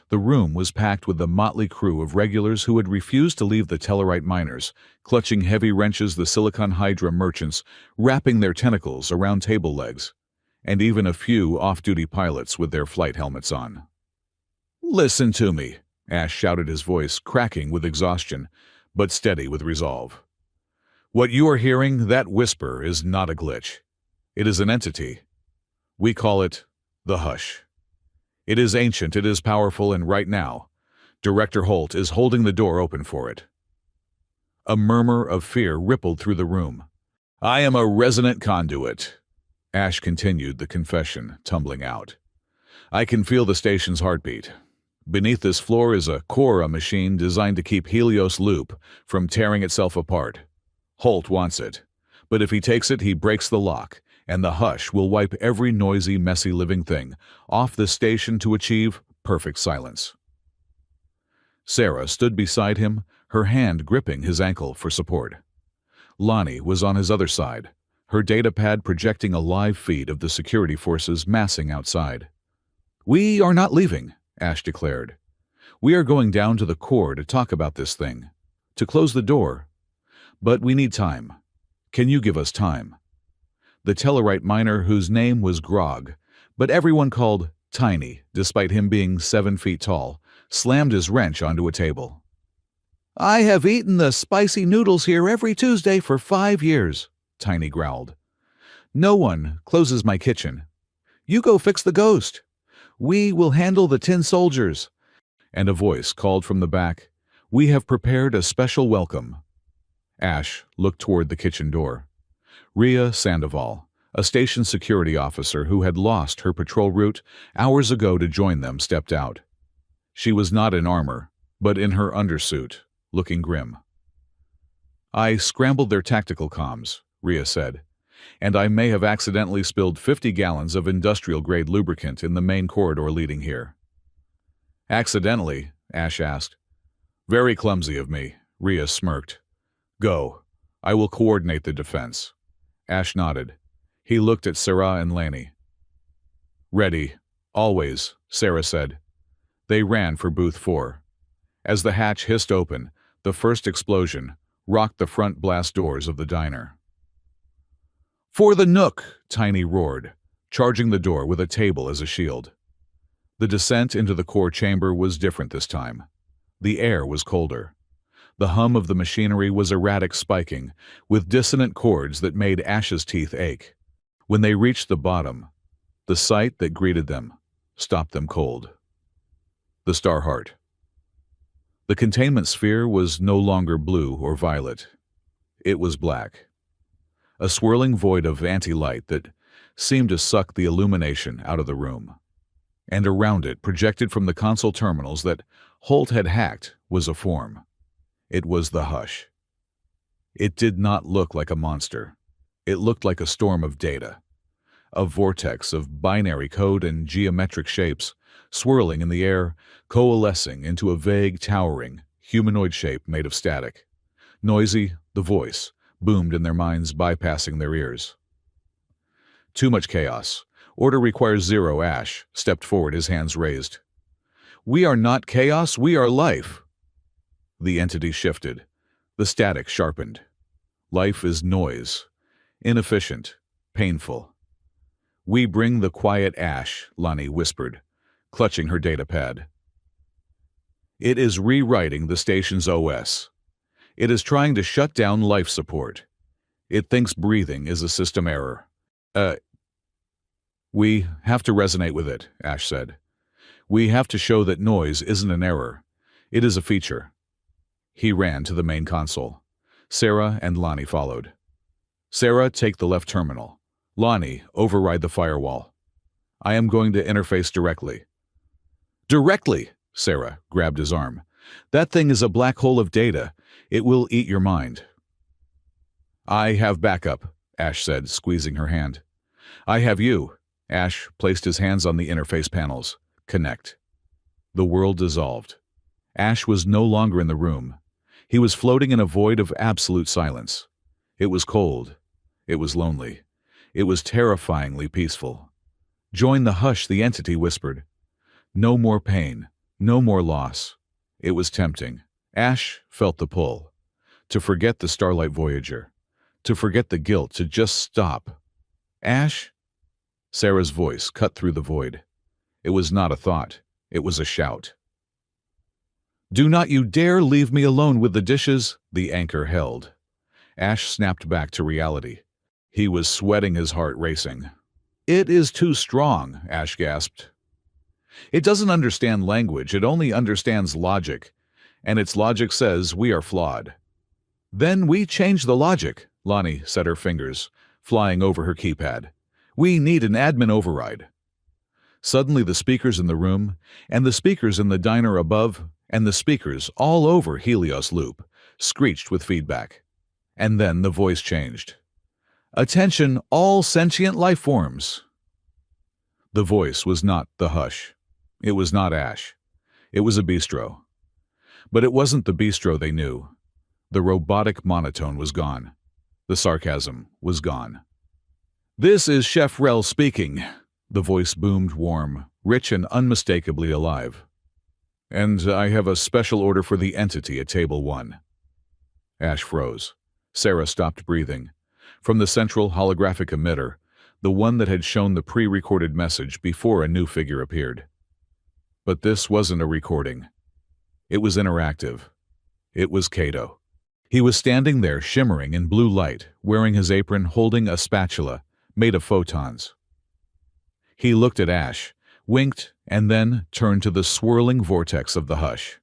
The room was packed with the motley crew of regulars who had refused to leave the Tellarite miners, clutching heavy wrenches, the Silicon Hydra merchants, wrapping their tentacles around table legs, and even a few off-duty pilots with their flight helmets on. "Listen to me," Ash shouted, his voice cracking with exhaustion, but steady with resolve. "What you are hearing, that whisper, is not a glitch. It is an entity. We call it the Hush. It is ancient, it is powerful, and right now, Director Holt is holding the door open for it." A murmur of fear rippled through the room. "I am a resonant conduit," Ash continued, the confession tumbling out. "I can feel the station's heartbeat. Beneath this floor is a Cora machine designed to keep Helios Loop from tearing itself apart. Holt wants it, but if he takes it, he breaks the lock, and the Hush will wipe every noisy, messy living thing off the station to achieve perfect silence." Sarah stood beside him, her hand gripping his ankle for support. Lonnie was on his other side, her datapad projecting a live feed of the security forces massing outside. "We are not leaving," Ash declared. "We are going down to the core to talk about this thing, to close the door. But we need time. Can you give us time?" The Tellarite miner, whose name was Grog, but everyone called Tiny, despite him being 7 feet tall, slammed his wrench onto a table. "I have eaten the spicy noodles here every Tuesday for 5 years, Tiny growled. "No one closes my kitchen. You go fix the ghost. We will handle the tin soldiers." And a voice called from the back, "We have prepared a special welcome." Ash looked toward the kitchen door. Rhea Sandoval, a station security officer who had lost her patrol route hours ago to join them, stepped out. She was not in armor, but in her undersuit, looking grim. "I scrambled their tactical comms," Rhea said, "and I may have accidentally spilled 50 gallons of industrial-grade lubricant in the main corridor leading here." "Accidentally?" Ash asked. "Very clumsy of me," Rhea smirked. "Go. I will coordinate the defense." Ash nodded. He looked at Sarah and Lanny. "Ready. Always," Sarah said. They ran for Booth 4. As the hatch hissed open, the first explosion rocked the front blast doors of the diner. "For the Nook!" Tiny roared, charging the door with a table as a shield. The descent into the core chamber was different this time. The air was colder. The hum of the machinery was erratic spiking, with dissonant chords that made Ash's teeth ache. When they reached the bottom, the sight that greeted them stopped them cold. The star heart. The containment sphere was no longer blue or violet. It was black. A swirling void of anti-light that seemed to suck the illumination out of the room. And around it, projected from the console terminals that Holt had hacked, was a form. It was the Hush. It did not look like a monster. It looked like a storm of data. A vortex of binary code and geometric shapes, swirling in the air, coalescing into a vague, towering, humanoid shape made of static. Noisy, the voice boomed in their minds, bypassing their ears. "Too much chaos. Order requires zero." Ash stepped forward, his hands raised. "We are not chaos, we are life." The entity shifted. The static sharpened. Life is noise. Inefficient. Painful. "We bring the quiet." Ash, Lonnie whispered, clutching her data pad. "It is rewriting the station's OS. It is trying to shut down life support. It thinks breathing is a system error. We have to resonate with it," Ash said. "We have to show that noise isn't an error. It is a feature." He ran to the main console. Sarah and Lonnie followed. "Sarah, take the left terminal. Lonnie, override the firewall. I am going to interface directly." "Directly!" Sarah grabbed his arm. "That thing is a black hole of data. It will eat your mind." "I have backup," Ash said, squeezing her hand. "I have you." Ash placed his hands on the interface panels. "Connect." The world dissolved. Ash was no longer in the room. He was floating in a void of absolute silence. It was cold. It was lonely. It was terrifyingly peaceful. "Join the Hush," the entity whispered. No more pain. No more loss. It was tempting. Ash felt the pull. To forget the Starlight Voyager. To forget the guilt. To just stop. "Ash?" Sarah's voice cut through the void. It was not a thought. It was a shout. "Do not you dare leave me alone with the dishes," the anchor held. Ash snapped back to reality. He was sweating, his heart racing. "It is too strong," Ash gasped. "It doesn't understand language, it only understands logic, and its logic says we are flawed." "Then we change the logic," Lonnie set her fingers, flying over her keypad. "We need an admin override." Suddenly the speakers in the room, and the speakers in the diner above, and the speakers all over Helios Loop screeched with feedback. And then the voice changed. "Attention, all sentient life forms." The voice was not the Hush. It was not Ash. It was a bistro. But it wasn't the bistro they knew. The robotic monotone was gone. The sarcasm was gone. "This is Chef Rel speaking." The voice boomed warm, rich and unmistakably alive. "And I have a special order for the entity at Table 1. Ash froze. Sarah stopped breathing. From the central holographic emitter, the one that had shown the pre-recorded message before a new figure appeared. But this wasn't a recording. It was interactive. It was Cato. He was standing there, shimmering in blue light, wearing his apron, holding a spatula made of photons. He looked at Ash, winked, and then turned to the swirling vortex of the Hush.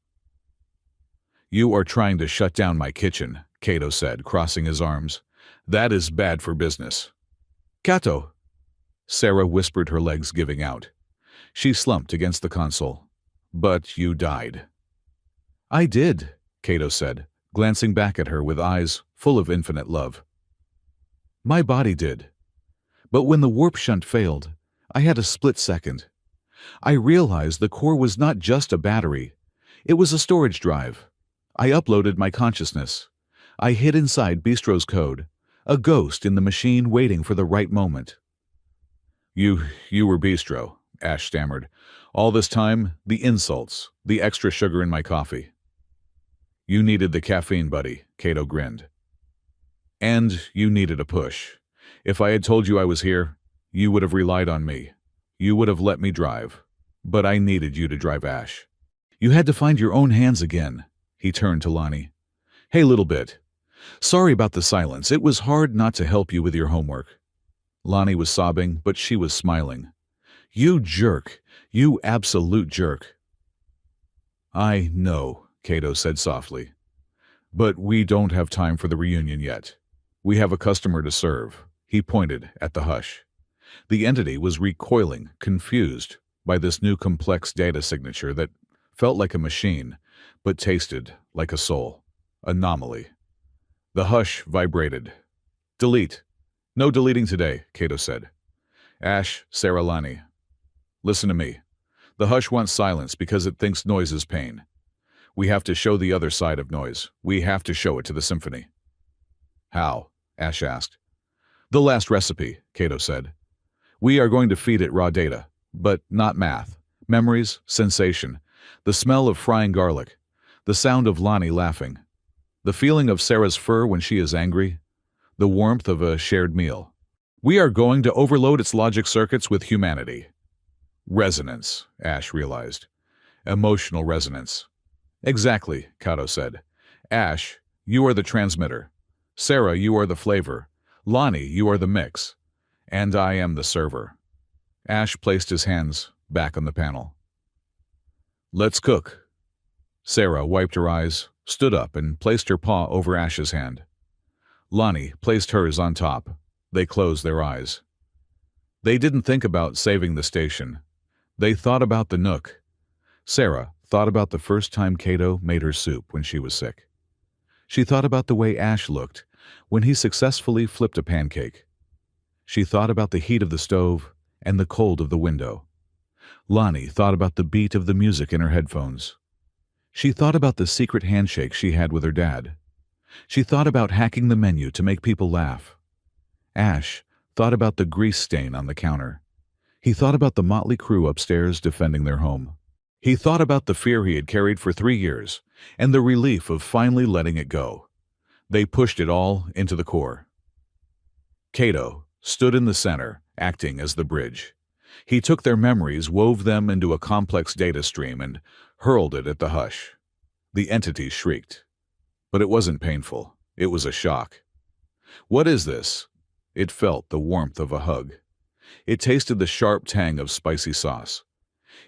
"You are trying to shut down my kitchen," Cato said, crossing his arms. "That is bad for business." "Cato!" Sarah whispered, her legs giving out. She slumped against the console. "But you died." "I did," Cato said, glancing back at her with eyes full of infinite love. "My body did. But when the warp shunt failed, I had a split second. I realized the core was not just a battery. It was a storage drive. I uploaded my consciousness. I hid inside Bistro's code, a ghost in the machine waiting for the right moment." You were Bistro," Ash stammered. All this time, the insults, the extra sugar in my coffee. You needed the caffeine, buddy, Cato grinned. And you needed a push. If I had told you I was here, you would have relied on me. You would have let me drive. But I needed you to drive Ash. You had to find your own hands again. He turned to Lonnie. Hey, little bit. Sorry about the silence. It was hard not to help you with your homework. Lonnie was sobbing, but she was smiling. You jerk. You absolute jerk. I know, Cato said softly. But we don't have time for the reunion yet. We have a customer to serve. He pointed at the hush. The entity was recoiling, confused by this new complex data signature that felt like a machine, but tasted like a soul. Anomaly. The hush vibrated. Delete. No deleting today, Cato said. Ash, Sarah, Lonnie. Listen to me. The hush wants silence because it thinks noise is pain. We have to show the other side of noise. We have to show it to the symphony. How? Ash asked. The last recipe, Cato said. We are going to feed it raw data, but not math. Memories, sensation, the smell of frying garlic, the sound of Lonnie laughing, the feeling of Sarah's fur when she is angry, the warmth of a shared meal. We are going to overload its logic circuits with humanity. Resonance, Ash realized. Emotional resonance. Exactly, Cato said. Ash, you are the transmitter. Sarah, you are the flavor. Lonnie, you are the mix. And I am the server. Ash placed his hands back on the panel. Let's cook. Sarah wiped her eyes, stood up, and placed her paw over Ash's hand. Lonnie placed hers on top. They closed their eyes. They didn't think about saving the station. They thought about the Nook. Sarah thought about the first time Cato made her soup when she was sick. She thought about the way Ash looked when he successfully flipped a pancake. She thought about the heat of the stove and the cold of the window. Lonnie thought about the beat of the music in her headphones. She thought about the secret handshake she had with her dad. She thought about hacking the menu to make people laugh. Ash thought about the grease stain on the counter. He thought about the motley crew upstairs defending their home. He thought about the fear he had carried for 3 years and the relief of finally letting it go. They pushed it all into the core. Cato stood in the center, acting as the bridge. He took their memories, wove them into a complex data stream, and hurled it at the hush. The entity shrieked. But it wasn't painful. It was a shock. What is this? It felt the warmth of a hug. It tasted the sharp tang of spicy sauce.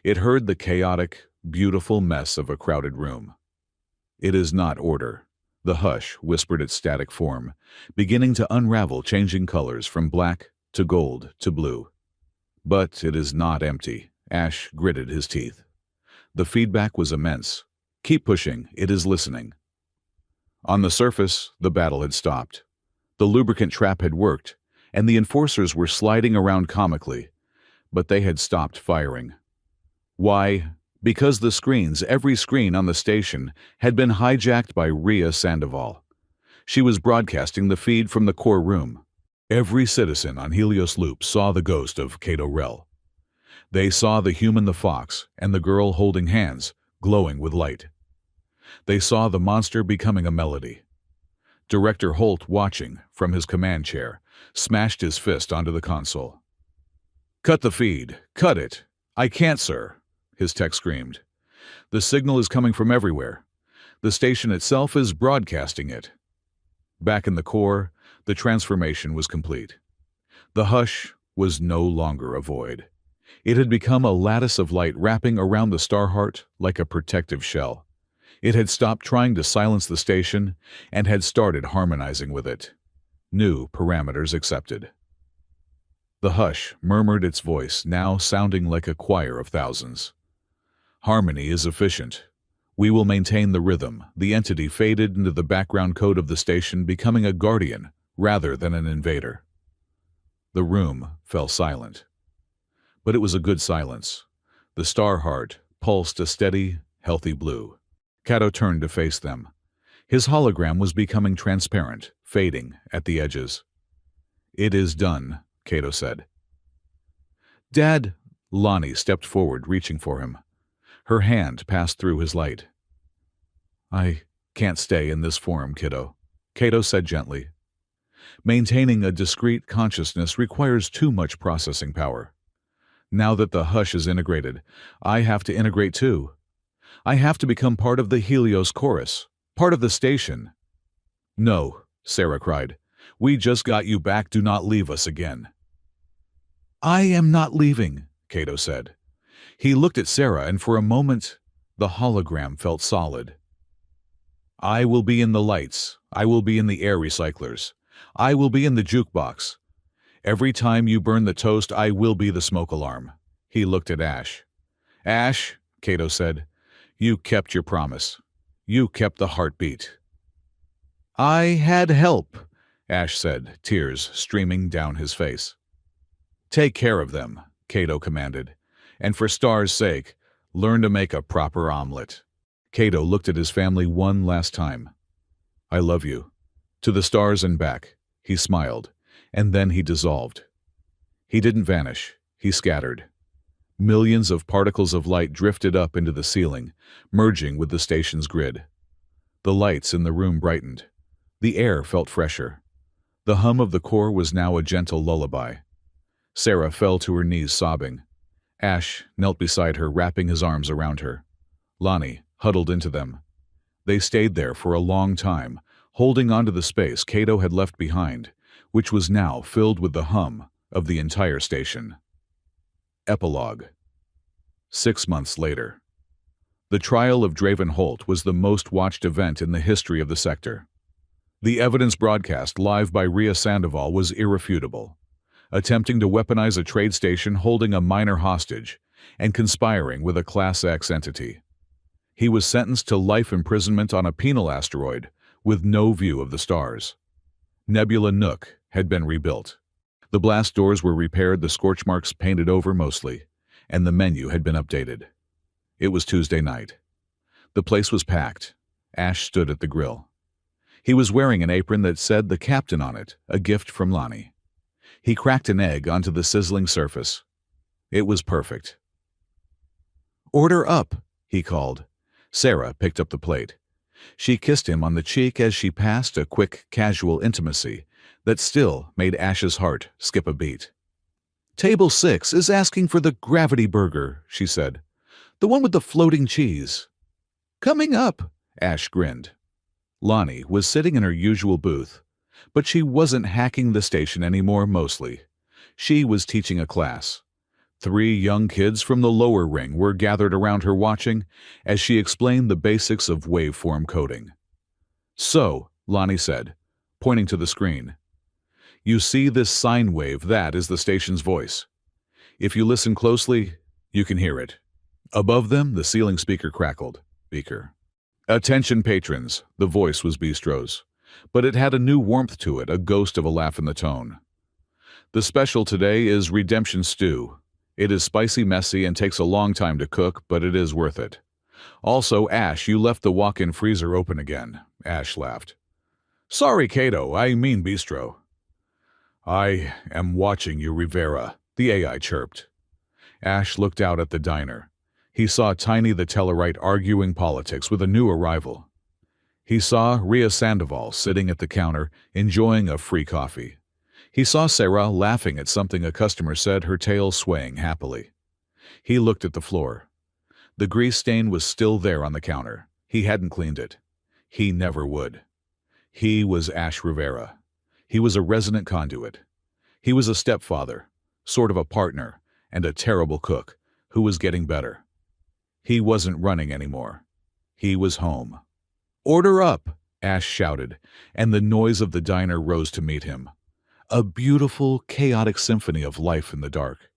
It heard the chaotic, beautiful mess of a crowded room. It is not order. The hush whispered its static form, beginning to unravel, changing colors from black to gold to blue. But it is not empty. Ash gritted his teeth. The feedback was immense. Keep pushing. It is listening. On the surface, the battle had stopped. The lubricant trap had worked, and the enforcers were sliding around comically, but they had stopped firing. Why? Because the screens, every screen on the station, had been hijacked by Rhea Sandoval. She was broadcasting the feed from the core room. Every citizen on Helios Loop saw the ghost of Cato Rell. They saw the human, the fox, and the girl holding hands, glowing with light. They saw the monster becoming a melody. Director Holt, watching from his command chair, smashed his fist onto the console. "Cut the feed! Cut it! I can't, sir!" his tech screamed. "The signal is coming from everywhere. The station itself is broadcasting it." Back in the core, the transformation was complete. The hush was no longer a void. It had become a lattice of light wrapping around the star heart like a protective shell. It had stopped trying to silence the station and had started harmonizing with it. New parameters accepted. The hush murmured its voice, now sounding like a choir of thousands. Harmony is efficient. We will maintain the rhythm. The entity faded into the background code of the station, becoming a guardian rather than an invader. The room fell silent. But it was a good silence. The star heart pulsed a steady, healthy blue. Cato turned to face them. His hologram was becoming transparent, fading at the edges. "It is done," Cato said. "Dad, Lonnie stepped forward, reaching for him. Her hand passed through his light. "I can't stay in this form, kiddo," Cato said gently. "Maintaining a discrete consciousness requires too much processing power. Now that the hush is integrated, I have to integrate too. I have to become part of the Helios chorus, part of the station." "No," Sarah cried. "We just got you back. Do not leave us again." "I am not leaving," Cato said. He looked at Sarah, and for a moment, the hologram felt solid. "I will be in the lights. I will be in the air recyclers. I will be in the jukebox. Every time you burn the toast, I will be the smoke alarm." He looked at Ash. "Ash," Cato said, "you kept your promise. You kept the heartbeat." "I had help," Ash said, tears streaming down his face. "Take care of them," Cato commanded. "And for Star's sake, learn to make a proper omelet." Cato looked at his family one last time. "I love you." To the stars and back, he smiled, and then he dissolved. He didn't vanish, he scattered. Millions of particles of light drifted up into the ceiling, merging with the station's grid. The lights in the room brightened. The air felt fresher. The hum of the core was now a gentle lullaby. Sarah fell to her knees sobbing. Ash knelt beside her, wrapping his arms around her. Lonnie huddled into them. They stayed there for a long time, holding onto the space Cato had left behind, which was now filled with the hum of the entire station. Epilogue. 6 months later. The trial of Draven Holt was the most watched event in the history of the sector. The evidence broadcast live by Rhea Sandoval was irrefutable, attempting to weaponize a trade station holding a minor hostage and conspiring with a Class X entity. He was sentenced to life imprisonment on a penal asteroid with no view of the stars. Nebula Nook had been rebuilt. The blast doors were repaired, the scorch marks painted over mostly, and the menu had been updated. It was Tuesday night. The place was packed. Ash stood at the grill. He was wearing an apron that said "The Captain" on it, a gift from Lonnie. He cracked an egg onto the sizzling surface. It was perfect. "Order up," he called. Sarah picked up the plate. She kissed him on the cheek as she passed, a quick, casual intimacy that still made Ash's heart skip a beat. "Table 6 is asking for the gravity burger," she said. "The one with the floating cheese." "Coming up," Ash grinned. Lonnie was sitting in her usual booth, but she wasn't hacking the station anymore mostly. She was teaching a class. 3 young kids from the lower ring were gathered around her watching as she explained the basics of waveform coding. "So," Lonnie said, pointing to the screen, "you see this sine wave? That is the station's voice. If you listen closely, you can hear it." Above them, the ceiling speaker crackled. Beaker. "Attention patrons," the voice was Bistro's, but it had a new warmth to it, a ghost of a laugh in the tone. "The special today is Redemption Stew. It is spicy, messy, and takes a long time to cook, but it is worth it. Also, Ash, you left the walk-in freezer open again." Ash laughed. "Sorry, Cato, I mean Bistro." "I am watching you, Rivera," the AI chirped. Ash looked out at the diner. He saw Tiny the Tellarite arguing politics with a new arrival. He saw Rhea Sandoval sitting at the counter, enjoying a free coffee. He saw Sarah laughing at something a customer said, her tail swaying happily. He looked at the floor. The grease stain was still there on the counter. He hadn't cleaned it. He never would. He was Ash Rivera. He was a resonant conduit. He was a stepfather, sort of a partner, and a terrible cook, who was getting better. He wasn't running anymore. He was home. "Order up," Ash shouted, and the noise of the diner rose to meet him. A beautiful, chaotic symphony of life in the dark.